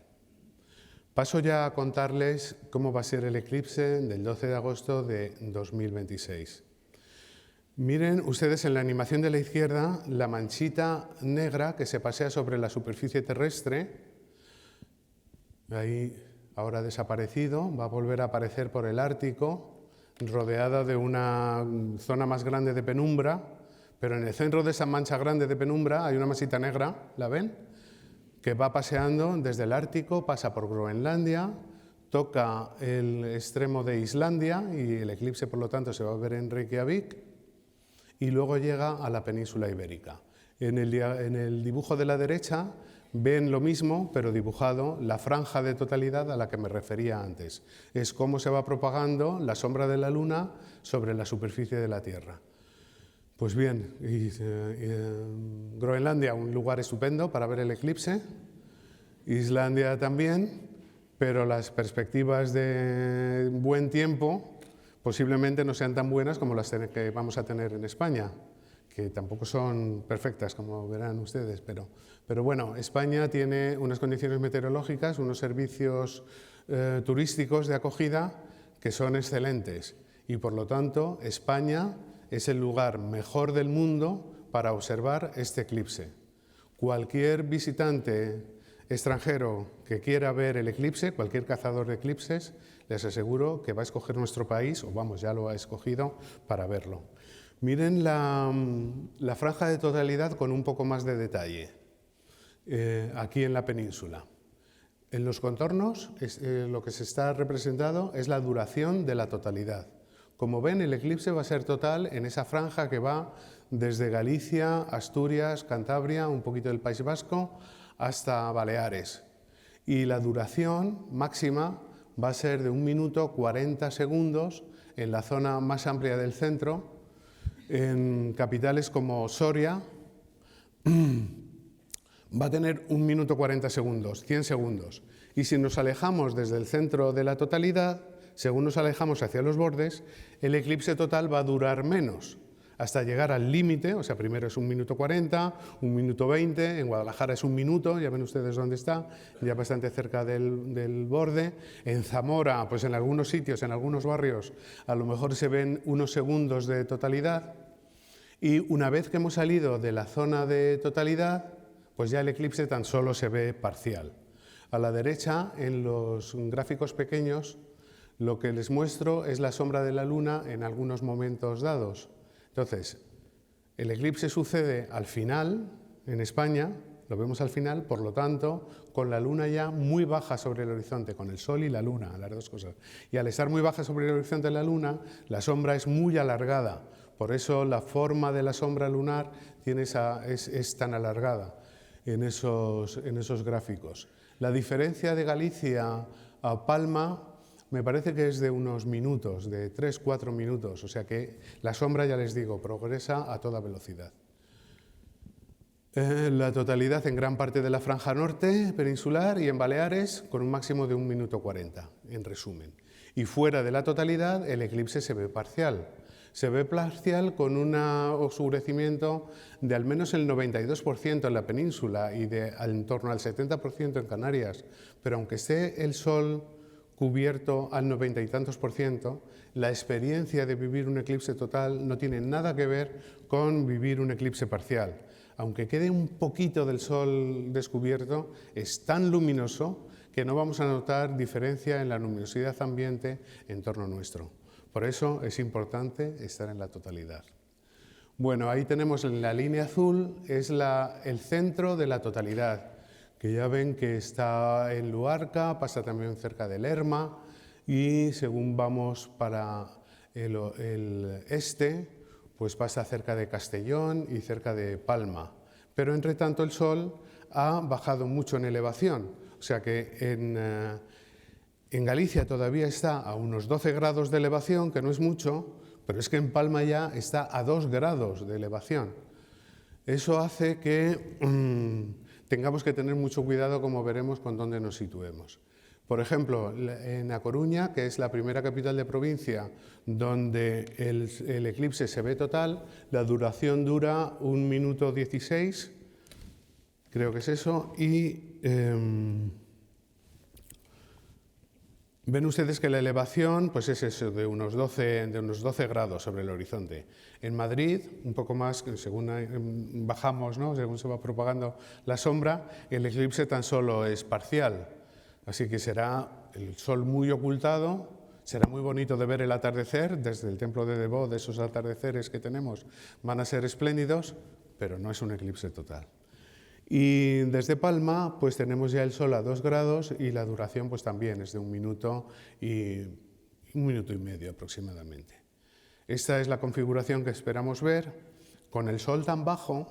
Paso ya a contarles cómo va a ser el eclipse del 12 de agosto de 2026. Miren ustedes en la animación de la izquierda la manchita negra que se pasea sobre la superficie terrestre. Ahí ahora ha desaparecido, va a volver a aparecer por el Ártico, rodeada de una zona más grande de penumbra, pero en el centro de esa mancha grande de penumbra hay una masita negra, ¿la ven? Que va paseando desde el Ártico, pasa por Groenlandia, toca el extremo de Islandia y el eclipse, por lo tanto, se va a ver en Reykjavik y luego llega a la península ibérica. En el dibujo de la derecha ven lo mismo, pero dibujado la franja de totalidad a la que me refería antes. Es cómo se va propagando la sombra de la Luna sobre la superficie de la Tierra. Pues bien, Groenlandia, un lugar estupendo para ver el eclipse, Islandia también, pero las perspectivas de buen tiempo posiblemente no sean tan buenas como las que vamos a tener en España, que tampoco son perfectas, como verán ustedes, pero bueno, España tiene unas condiciones meteorológicas, unos servicios turísticos de acogida que son excelentes y por lo tanto España es el lugar mejor del mundo para observar este eclipse. Cualquier visitante extranjero que quiera ver el eclipse, cualquier cazador de eclipses, les aseguro que va a escoger nuestro país, o vamos, ya lo ha escogido, para verlo. Miren la franja de totalidad con un poco más de detalle, aquí en la península. En los contornos, lo que se está representado es la duración de la totalidad. Como ven, el eclipse va a ser total en esa franja que va desde Galicia, Asturias, Cantabria, un poquito del País Vasco, hasta Baleares. Y la duración máxima va a ser de 1 minuto 40 segundos en la zona más amplia del centro, en capitales como Soria, va a tener 1 minuto 40 segundos, 100 segundos. Y si nos alejamos desde el centro de la totalidad, según nos alejamos hacia los bordes, el eclipse total va a durar menos, hasta llegar al límite, o sea, primero es 1 minuto 40, 1 minuto 20, en Guadalajara es 1 minuto, ya ven ustedes dónde está, ya bastante cerca del borde. En Zamora, pues en algunos sitios, en algunos barrios, a lo mejor se ven unos segundos de totalidad. Y una vez que hemos salido de la zona de totalidad, pues ya el eclipse tan solo se ve parcial. A la derecha, en los gráficos pequeños, lo que les muestro es la sombra de la Luna en algunos momentos dados. Entonces, el eclipse sucede al final, en España, lo vemos al final, por lo tanto, con la Luna ya muy baja sobre el horizonte, con el Sol y la Luna, las dos cosas. Y al estar muy baja sobre el horizonte de la Luna, la sombra es muy alargada. Por eso la forma de la sombra lunar es tan alargada en esos gráficos. La diferencia de Galicia a Palma me parece que es de unos minutos, de 3-4 minutos, o sea que la sombra, ya les digo, progresa a toda velocidad. La totalidad en gran parte de la franja norte peninsular y en Baleares con un máximo de 1 minuto 40, en resumen. Y fuera de la totalidad el eclipse se ve parcial. Se ve parcial con un oscurecimiento de al menos el 92% en la península y en torno al 70% en Canarias, pero aunque esté el sol cubierto al 90 y tantos %, la experiencia de vivir un eclipse total no tiene nada que ver con vivir un eclipse parcial. Aunque quede un poquito del sol descubierto, es tan luminoso que no vamos a notar diferencia en la luminosidad ambiente en torno nuestro. Por eso es importante estar en la totalidad. Bueno, ahí tenemos en la línea azul, es el centro de la totalidad, que ya ven que está en Luarca, pasa también cerca de Lerma y según vamos para el este, pues pasa cerca de Castellón y cerca de Palma. Pero entre tanto el Sol ha bajado mucho en elevación, o sea que en Galicia todavía está a unos 12 grados de elevación, que no es mucho, pero es que en Palma ya está a 2 grados de elevación. Eso hace que tengamos que tener mucho cuidado, como veremos, con dónde nos situemos. Por ejemplo, en A Coruña, que es la primera capital de provincia donde el eclipse se ve total, la duración dura 1 minuto 16, creo que es eso, y Ven ustedes que la elevación pues es eso, de unos 12 grados sobre el horizonte. En Madrid, un poco más, según bajamos, ¿no? Según se va propagando la sombra, el eclipse tan solo es parcial. Así que será el sol muy ocultado, será muy bonito de ver el atardecer, desde el templo de Devot, de esos atardeceres que tenemos, van a ser espléndidos, pero no es un eclipse total. Y desde Palma pues tenemos ya el sol a 2 grados y la duración pues también es de 1 minuto y medio aproximadamente. Esta es la configuración que esperamos ver con el sol tan bajo,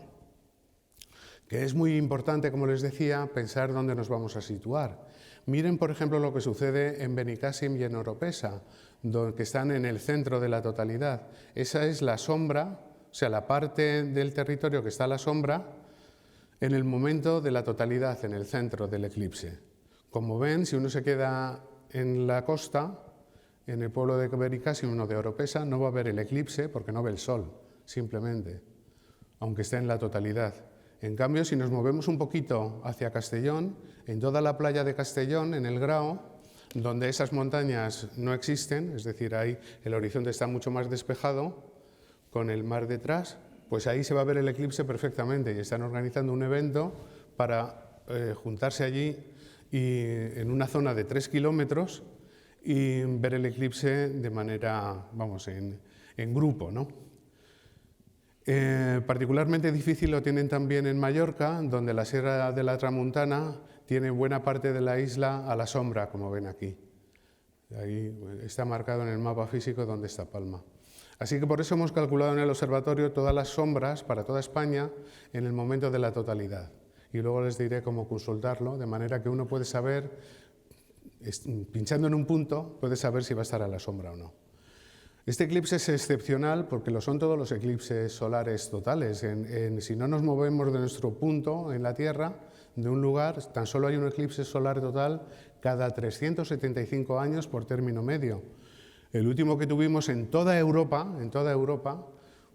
que es muy importante, como les decía, pensar dónde nos vamos a situar. Miren, por ejemplo, lo que sucede en Benicàssim y en Oropesa, que están en el centro de la totalidad. Esa es la sombra, o sea, la parte del territorio que está a la sombra, en el momento de la totalidad, en el centro del eclipse. Como ven, si uno se queda en la costa, en el pueblo de Benicàssim o de Oropesa, no va a ver el eclipse porque no ve el sol, simplemente, aunque esté en la totalidad. En cambio, si nos movemos un poquito hacia Castellón, en toda la playa de Castellón, en el Grao, donde esas montañas no existen, es decir, ahí el horizonte está mucho más despejado, con el mar detrás, pues ahí se va a ver el eclipse perfectamente y están organizando un evento para juntarse allí y en una zona de 3 kilómetros y ver el eclipse de manera, vamos, en grupo, ¿no? Particularmente difícil lo tienen también en Mallorca, donde la Sierra de la Tramuntana tiene buena parte de la isla a la sombra, como ven aquí. Ahí está marcado en el mapa físico donde está Palma. Así que por eso hemos calculado en el observatorio todas las sombras para toda España en el momento de la totalidad. Y luego les diré cómo consultarlo, de manera que uno puede saber, pinchando en un punto, puede saber si va a estar a la sombra o no. Este eclipse es excepcional porque lo son todos los eclipses solares totales. Si no nos movemos de nuestro punto en la Tierra, de un lugar, tan solo hay un eclipse solar total cada 375 años por término medio. El último que tuvimos en toda Europa,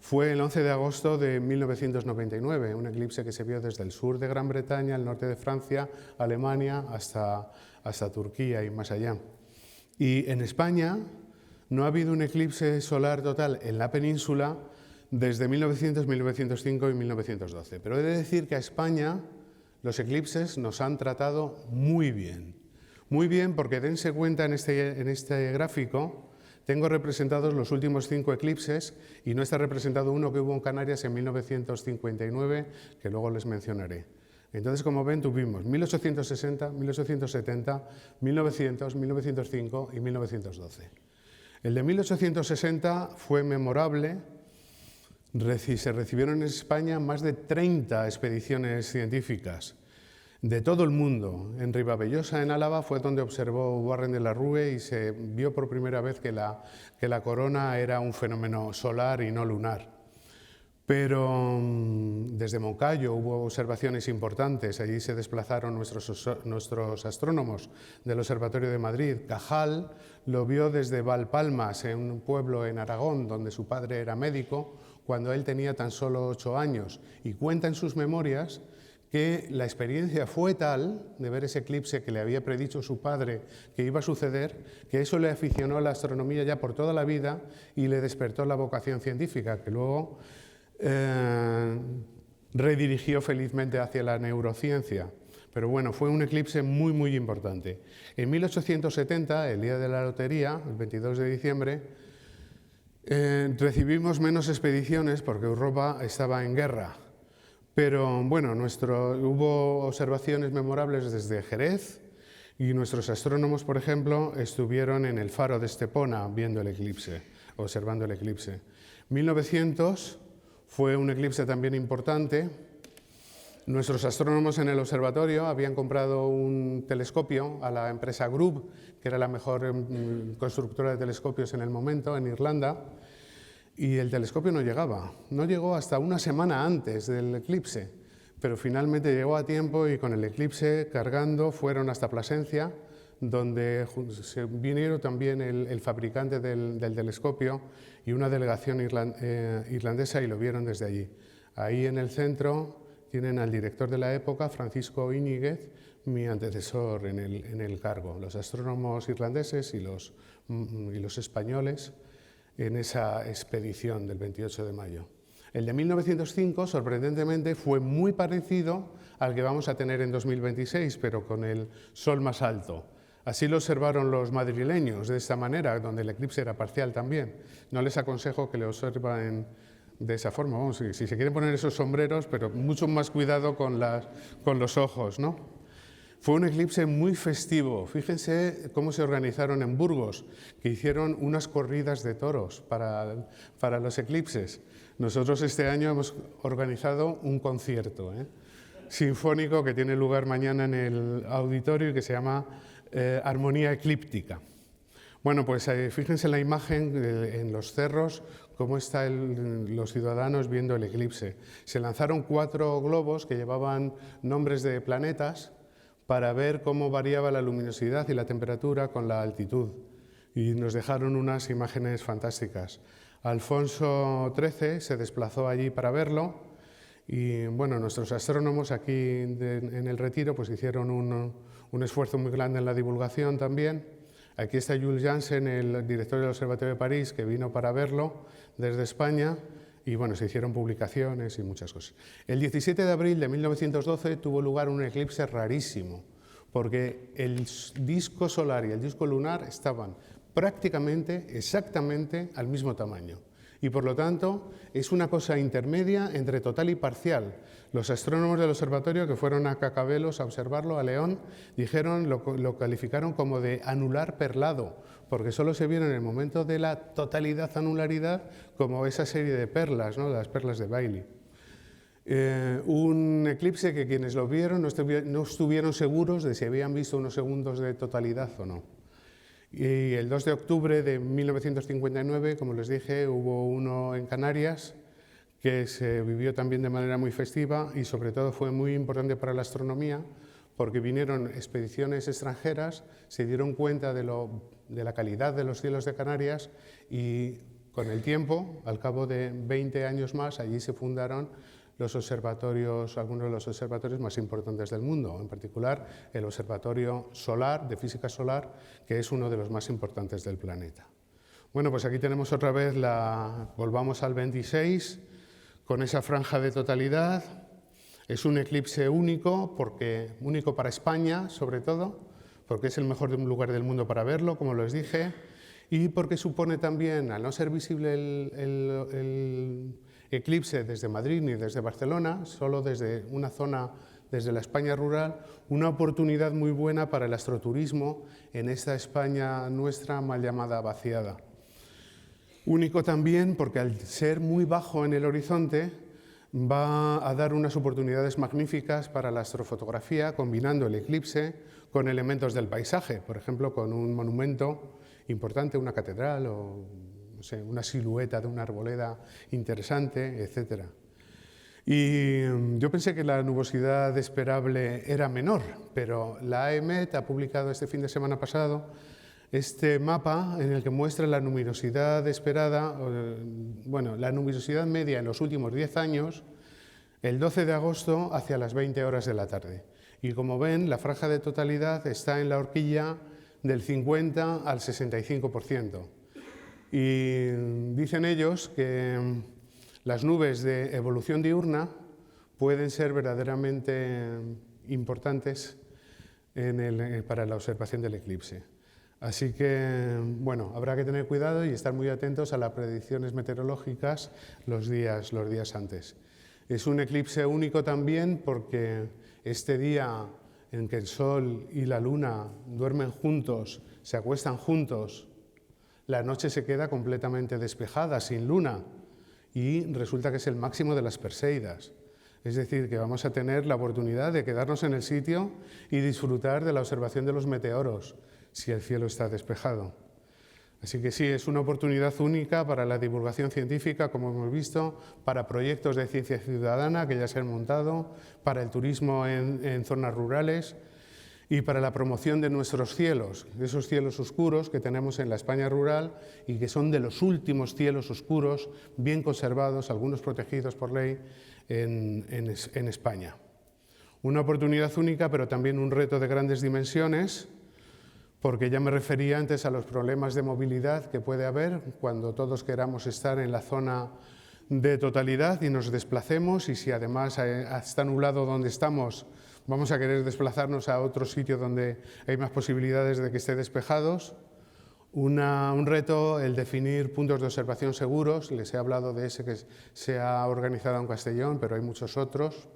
fue el 11 de agosto de 1999, un eclipse que se vio desde el sur de Gran Bretaña, el norte de Francia, Alemania, hasta Turquía y más allá. Y en España no ha habido un eclipse solar total en la península desde 1900, 1905 y 1912. Pero he de decir que a España los eclipses nos han tratado muy bien. Muy bien, porque dense cuenta en este gráfico, tengo representados los últimos 5 eclipses y no está representado uno que hubo en Canarias en 1959, que luego les mencionaré. Entonces, como ven, tuvimos 1860, 1870, 1900, 1905 y 1912. El de 1860 fue memorable. Se recibieron en España más de 30 expediciones científicas de todo el mundo. En Ribavellosa, en Álava, fue donde observó Warren de la Rue y se vio por primera vez que la corona era un fenómeno solar y no lunar. Pero desde Moncayo hubo observaciones importantes. Allí se desplazaron nuestros astrónomos del Observatorio de Madrid. Cajal lo vio desde Valpalmas, en un pueblo en Aragón, donde su padre era médico, cuando él tenía tan solo 8 años. Y cuenta en sus memorias que la experiencia fue tal de ver ese eclipse que le había predicho su padre que iba a suceder, que eso le aficionó a la astronomía ya por toda la vida y le despertó la vocación científica, que luego redirigió felizmente hacia la neurociencia. Pero bueno, fue un eclipse muy, muy importante. En 1870, el día de la lotería, el 22 de diciembre, recibimos menos expediciones porque Europa estaba en guerra. Pero bueno, hubo observaciones memorables desde Jerez y nuestros astrónomos, por ejemplo, estuvieron en el faro de Estepona viendo el eclipse, observando el eclipse. 1900 fue un eclipse también importante. Nuestros astrónomos en el observatorio habían comprado un telescopio a la empresa Grub, que era la mejor constructora de telescopios en el momento, en Irlanda, y el telescopio no llegaba. No llegó hasta una semana antes del eclipse, pero finalmente llegó a tiempo y con el eclipse cargando fueron hasta Plasencia, donde se vinieron también el fabricante del telescopio y una delegación irlandesa y lo vieron desde allí. Ahí en el centro tienen al director de la época, Francisco Íñiguez, mi antecesor en el cargo, los astrónomos irlandeses y los españoles en esa expedición del 28 de mayo. El de 1905, sorprendentemente, fue muy parecido al que vamos a tener en 2026, pero con el Sol más alto. Así lo observaron los madrileños, de esta manera, donde el eclipse era parcial también. No les aconsejo que lo observen de esa forma. Vamos, si se quieren poner esos sombreros, pero mucho más cuidado con los ojos, ¿no? Fue un eclipse muy festivo. Fíjense cómo se organizaron en Burgos, que hicieron unas corridas de toros para los eclipses. Nosotros este año hemos organizado un concierto sinfónico que tiene lugar mañana en el auditorio y que se llama Armonía Eclíptica. Bueno, pues fíjense en la imagen en los cerros, cómo están los ciudadanos viendo el eclipse. Se lanzaron 4 globos que llevaban nombres de planetas para ver cómo variaba la luminosidad y la temperatura con la altitud. Y nos dejaron unas imágenes fantásticas. Alfonso XIII se desplazó allí para verlo y bueno, nuestros astrónomos aquí en el Retiro pues hicieron un esfuerzo muy grande en la divulgación también. Aquí está Jules Janssen, el director del Observatorio de París, que vino para verlo desde España y bueno, se hicieron publicaciones y muchas cosas. El 17 de abril de 1912 tuvo lugar un eclipse rarísimo, porque el disco solar y el disco lunar estaban prácticamente, exactamente al mismo tamaño. Y por lo tanto es una cosa intermedia entre total y parcial. Los astrónomos del observatorio que fueron a Cacabelos a observarlo, a León, lo calificaron como de anular perlado, porque solo se vieron en el momento de la totalidad anularidad como esa serie de perlas, ¿no? Las perlas de Bailey. Un eclipse que quienes lo vieron no estuvieron seguros de si habían visto unos segundos de totalidad o no. Y el 2 de octubre de 1959, como les dije, hubo uno en Canarias que se vivió también de manera muy festiva y sobre todo fue muy importante para la astronomía porque vinieron expediciones extranjeras, se dieron cuenta de la calidad de los cielos de Canarias y con el tiempo, al cabo de 20 años más, allí se fundaron los observatorios, algunos de los observatorios más importantes del mundo, en particular el Observatorio Solar, de Física Solar, que es uno de los más importantes del planeta. Bueno, pues aquí tenemos otra vez volvamos al 26, con esa franja de totalidad. Es un eclipse único para España, sobre todo, porque es el mejor lugar del mundo para verlo, como les dije, y porque supone también, al no ser visible el eclipse desde Madrid ni desde Barcelona, solo desde una zona, desde la España rural, una oportunidad muy buena para el astroturismo en esta España nuestra mal llamada vaciada. Único también porque al ser muy bajo en el horizonte va a dar unas oportunidades magníficas para la astrofotografía, combinando el eclipse con elementos del paisaje, por ejemplo, con un monumento importante, una catedral o no sé, una silueta de una arboleda interesante, etc. Y yo pensé que la nubosidad esperable era menor, pero la AEMET ha publicado este fin de semana pasado este mapa en el que muestra la luminosidad esperada, la luminosidad media en los últimos 10 años, el 12 de agosto hacia las 20 horas de la tarde. Y como ven, la franja de totalidad está en la horquilla del 50 al 65%. Y dicen ellos que las nubes de evolución diurna pueden ser verdaderamente importantes para la observación del eclipse. Así que, bueno, habrá que tener cuidado y estar muy atentos a las predicciones meteorológicas los días antes. Es un eclipse único también porque este día en que el Sol y la Luna duermen juntos, se acuestan juntos, la noche se queda completamente despejada, sin luna, y resulta que es el máximo de las Perseidas. Es decir, que vamos a tener la oportunidad de quedarnos en el sitio y disfrutar de la observación de los meteoros, si el cielo está despejado. Así que sí, es una oportunidad única para la divulgación científica, como hemos visto, para proyectos de ciencia ciudadana que ya se han montado, para el turismo en zonas rurales y para la promoción de nuestros cielos, de esos cielos oscuros que tenemos en la España rural y que son de los últimos cielos oscuros bien conservados, algunos protegidos por ley, en España. Una oportunidad única, pero también un reto de grandes dimensiones, porque ya me refería antes a los problemas de movilidad que puede haber cuando todos queramos estar en la zona de totalidad y nos desplacemos, y si además está nublado donde estamos, vamos a querer desplazarnos a otro sitio donde hay más posibilidades de que esté despejados. Un reto el definir puntos de observación seguros. Les he hablado de ese que se ha organizado en Castellón, pero hay muchos otros.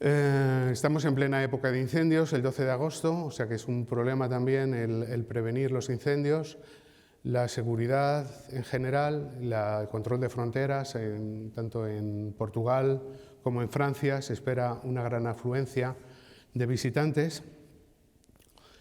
Estamos en plena época de incendios, el 12 de agosto, o sea que es un problema también el prevenir los incendios, la seguridad en general, el control de fronteras, tanto en Portugal como en Francia se espera una gran afluencia de visitantes.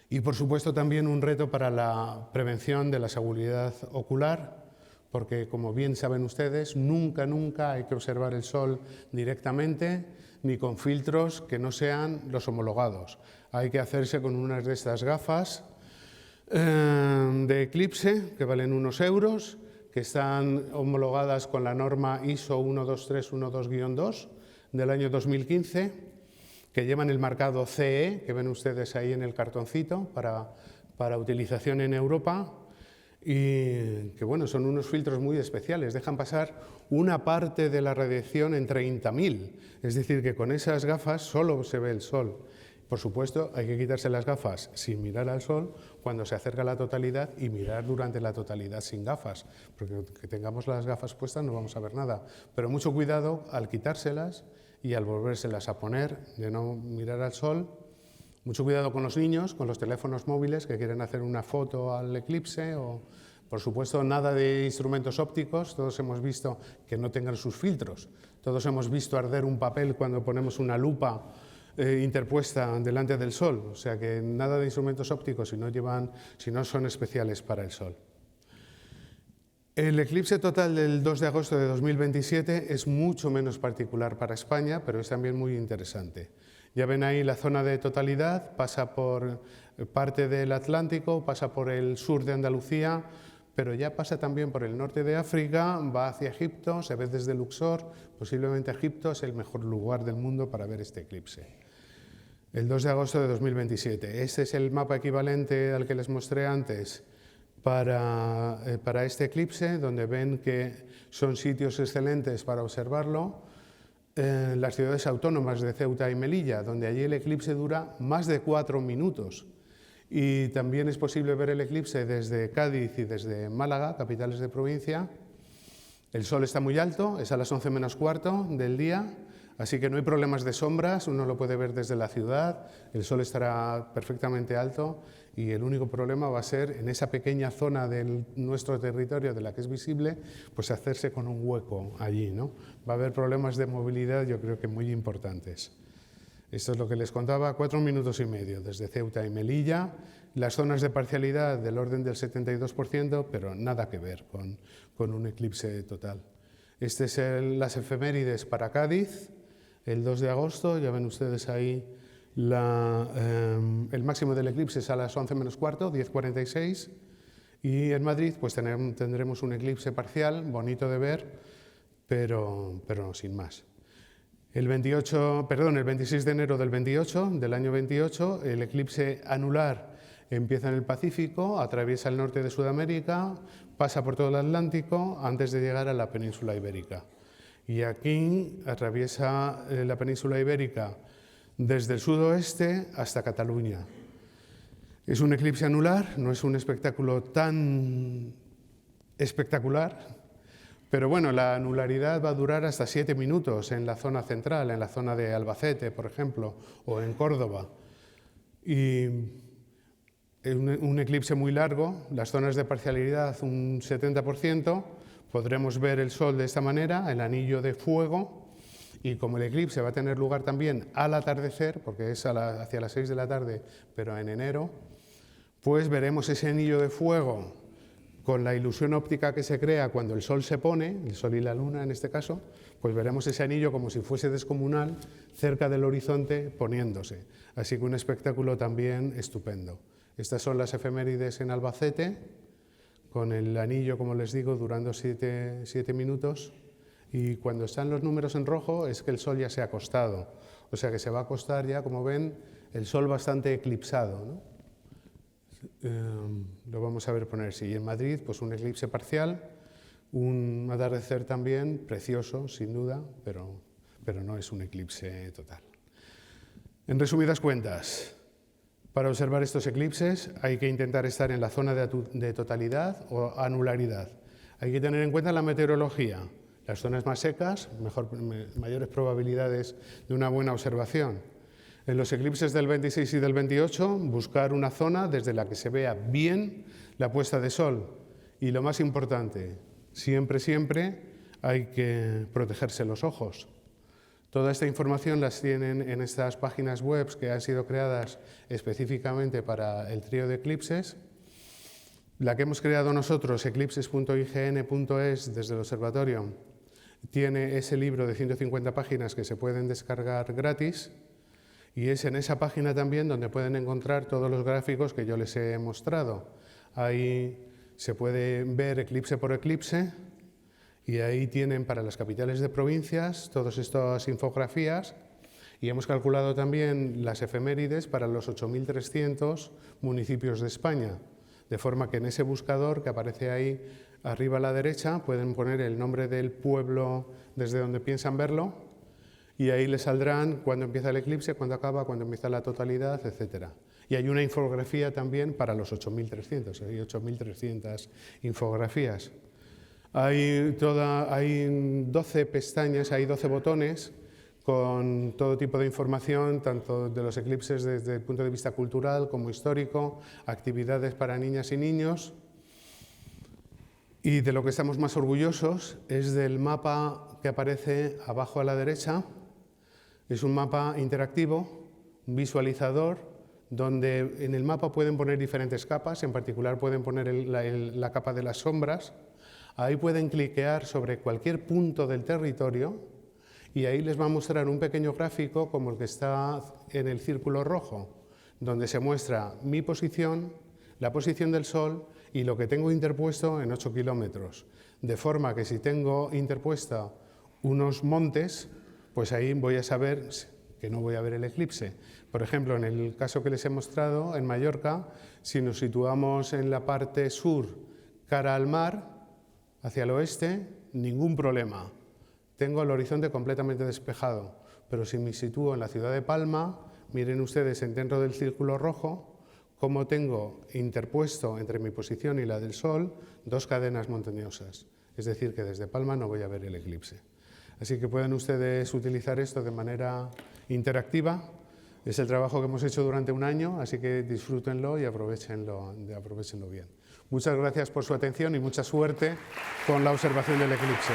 Y, por supuesto, también un reto para la prevención de la seguridad ocular, porque, como bien saben ustedes, nunca hay que observar el sol directamente ni con filtros que no sean los homologados. Hay que hacerse con unas de estas gafas de eclipse, que valen unos euros, que están homologadas con la norma ISO 12312-2 del año 2015, que llevan el marcado CE, que ven ustedes ahí en el cartoncito, para utilización en Europa, y que bueno, son unos filtros muy especiales, dejan pasar una parte de la radiación en 30.000, es decir, que con esas gafas solo se ve el sol. Por supuesto, hay que quitarse las gafas sin mirar al sol cuando se acerca la totalidad y mirar durante la totalidad sin gafas, porque que tengamos las gafas puestas no vamos a ver nada, pero mucho cuidado al quitárselas y al volvérselas a poner, de no mirar al sol. Mucho cuidado con los niños, con los teléfonos móviles que quieren hacer una foto al eclipse, o, por supuesto, nada de instrumentos ópticos. Todos hemos visto que no tengan sus filtros. Todos hemos visto arder un papel cuando ponemos una lupa interpuesta delante del sol. O sea que nada de instrumentos ópticos si no son especiales para el sol. El eclipse total del 2 de agosto de 2027 es mucho menos particular para España, pero es también muy interesante. Ya ven ahí la zona de totalidad, pasa por parte del Atlántico, pasa por el sur de Andalucía, pero ya pasa también por el norte de África, va hacia Egipto, se ve desde Luxor. Posiblemente Egipto es el mejor lugar del mundo para ver este eclipse. El 2 de agosto de 2027. Este es el mapa equivalente al que les mostré antes para este eclipse, donde ven que son sitios excelentes para observarlo. Las ciudades autónomas de Ceuta y Melilla, donde allí el eclipse dura más de 4 minutos. Y también es posible ver el eclipse desde Cádiz y desde Málaga, capitales de provincia. El sol está muy alto, es a las 11 menos cuarto del día, así que no hay problemas de sombras, uno lo puede ver desde la ciudad, el sol estará perfectamente alto y el único problema va a ser en esa pequeña zona de nuestro territorio de la que es visible, pues hacerse con un hueco allí, ¿no? Va a haber problemas de movilidad, yo creo que muy importantes. Esto es lo que les contaba, 4 minutos y medio desde Ceuta y Melilla, las zonas de parcialidad del orden del 72%, pero nada que ver con un eclipse total. Este es las efemérides para Cádiz, el 2 de agosto, ya ven ustedes ahí, el máximo del eclipse es a las 11 menos cuarto, 10:46, y en Madrid pues tendremos un eclipse parcial, bonito de ver, pero sin más. El 26 de enero del 28, del año 28, el eclipse anular empieza en el Pacífico, atraviesa el norte de Sudamérica, pasa por todo el Atlántico antes de llegar a la península ibérica. Y aquí atraviesa la península ibérica desde el sudoeste hasta Cataluña. Es un eclipse anular, no es un espectáculo tan espectacular, pero bueno, la anularidad va a durar hasta 7 minutos en la zona central, en la zona de Albacete, por ejemplo, o en Córdoba. Y un eclipse muy largo, las zonas de parcialidad un 70%, podremos ver el sol de esta manera, el anillo de fuego, y como el eclipse va a tener lugar también al atardecer, porque es hacia las 6 de la tarde, pero en enero, pues veremos ese anillo de fuego con la ilusión óptica que se crea cuando el sol se pone, el sol y la luna en este caso, pues veremos ese anillo como si fuese descomunal cerca del horizonte poniéndose. Así que un espectáculo también estupendo. Estas son las efemérides en Albacete, con el anillo, como les digo, durando 7 minutos. Y cuando están los números en rojo es que el sol ya se ha acostado. O sea que se va a acostar ya, como ven, el sol bastante eclipsado, ¿no? Lo vamos a ver ponerse. Y en Madrid, pues un eclipse parcial, un atardecer también precioso, sin duda, pero no es un eclipse total. En resumidas cuentas, para observar estos eclipses hay que intentar estar en la zona de totalidad o anularidad. Hay que tener en cuenta la meteorología. Las zonas más secas, mayores probabilidades de una buena observación. En los eclipses del 26 y del 28, buscar una zona desde la que se vea bien la puesta de sol. Y lo más importante, siempre hay que protegerse los ojos. Toda esta información las tienen en estas páginas web que han sido creadas específicamente para el trío de eclipses. La que hemos creado nosotros, eclipses.ign.es, desde el observatorio, tiene ese libro de 150 páginas que se pueden descargar gratis, y es en esa página también donde pueden encontrar todos los gráficos que yo les he mostrado. Ahí se puede ver eclipse por eclipse, y ahí tienen para las capitales de provincias todas estas infografías, y hemos calculado también las efemérides para los 8.300 municipios de España, de forma que en ese buscador que aparece ahí arriba a la derecha pueden poner el nombre del pueblo desde donde piensan verlo, y ahí les saldrán cuándo empieza el eclipse, cuándo acaba, cuándo empieza la totalidad, etc. Y hay una infografía también para los 8.300, hay 8.300 infografías. Hay 12 pestañas, hay 12 botones con todo tipo de información, tanto de los eclipses desde el punto de vista cultural como histórico, actividades para niñas y niños. Y de lo que estamos más orgullosos es del mapa que aparece abajo a la derecha. Es un mapa interactivo, un visualizador, donde en el mapa pueden poner diferentes capas, en particular pueden poner la capa de las sombras. Ahí pueden cliquear sobre cualquier punto del territorio y ahí les va a mostrar un pequeño gráfico como el que está en el círculo rojo, donde se muestra mi posición, la posición del Sol y lo que tengo interpuesto en 8 kilómetros. De forma que si tengo interpuesta unos montes, pues ahí voy a saber que no voy a ver el eclipse. Por ejemplo, en el caso que les he mostrado, en Mallorca, si nos situamos en la parte sur, cara al mar, hacia el oeste, ningún problema. Tengo el horizonte completamente despejado, pero si me sitúo en la ciudad de Palma, miren ustedes dentro del círculo rojo, cómo tengo interpuesto entre mi posición y la del Sol 2 cadenas montañosas. Es decir, que desde Palma no voy a ver el eclipse. Así que pueden ustedes utilizar esto de manera interactiva. Es el trabajo que hemos hecho durante un año, así que disfrútenlo y aprovechenlo bien. Muchas gracias por su atención y mucha suerte con la observación del eclipse.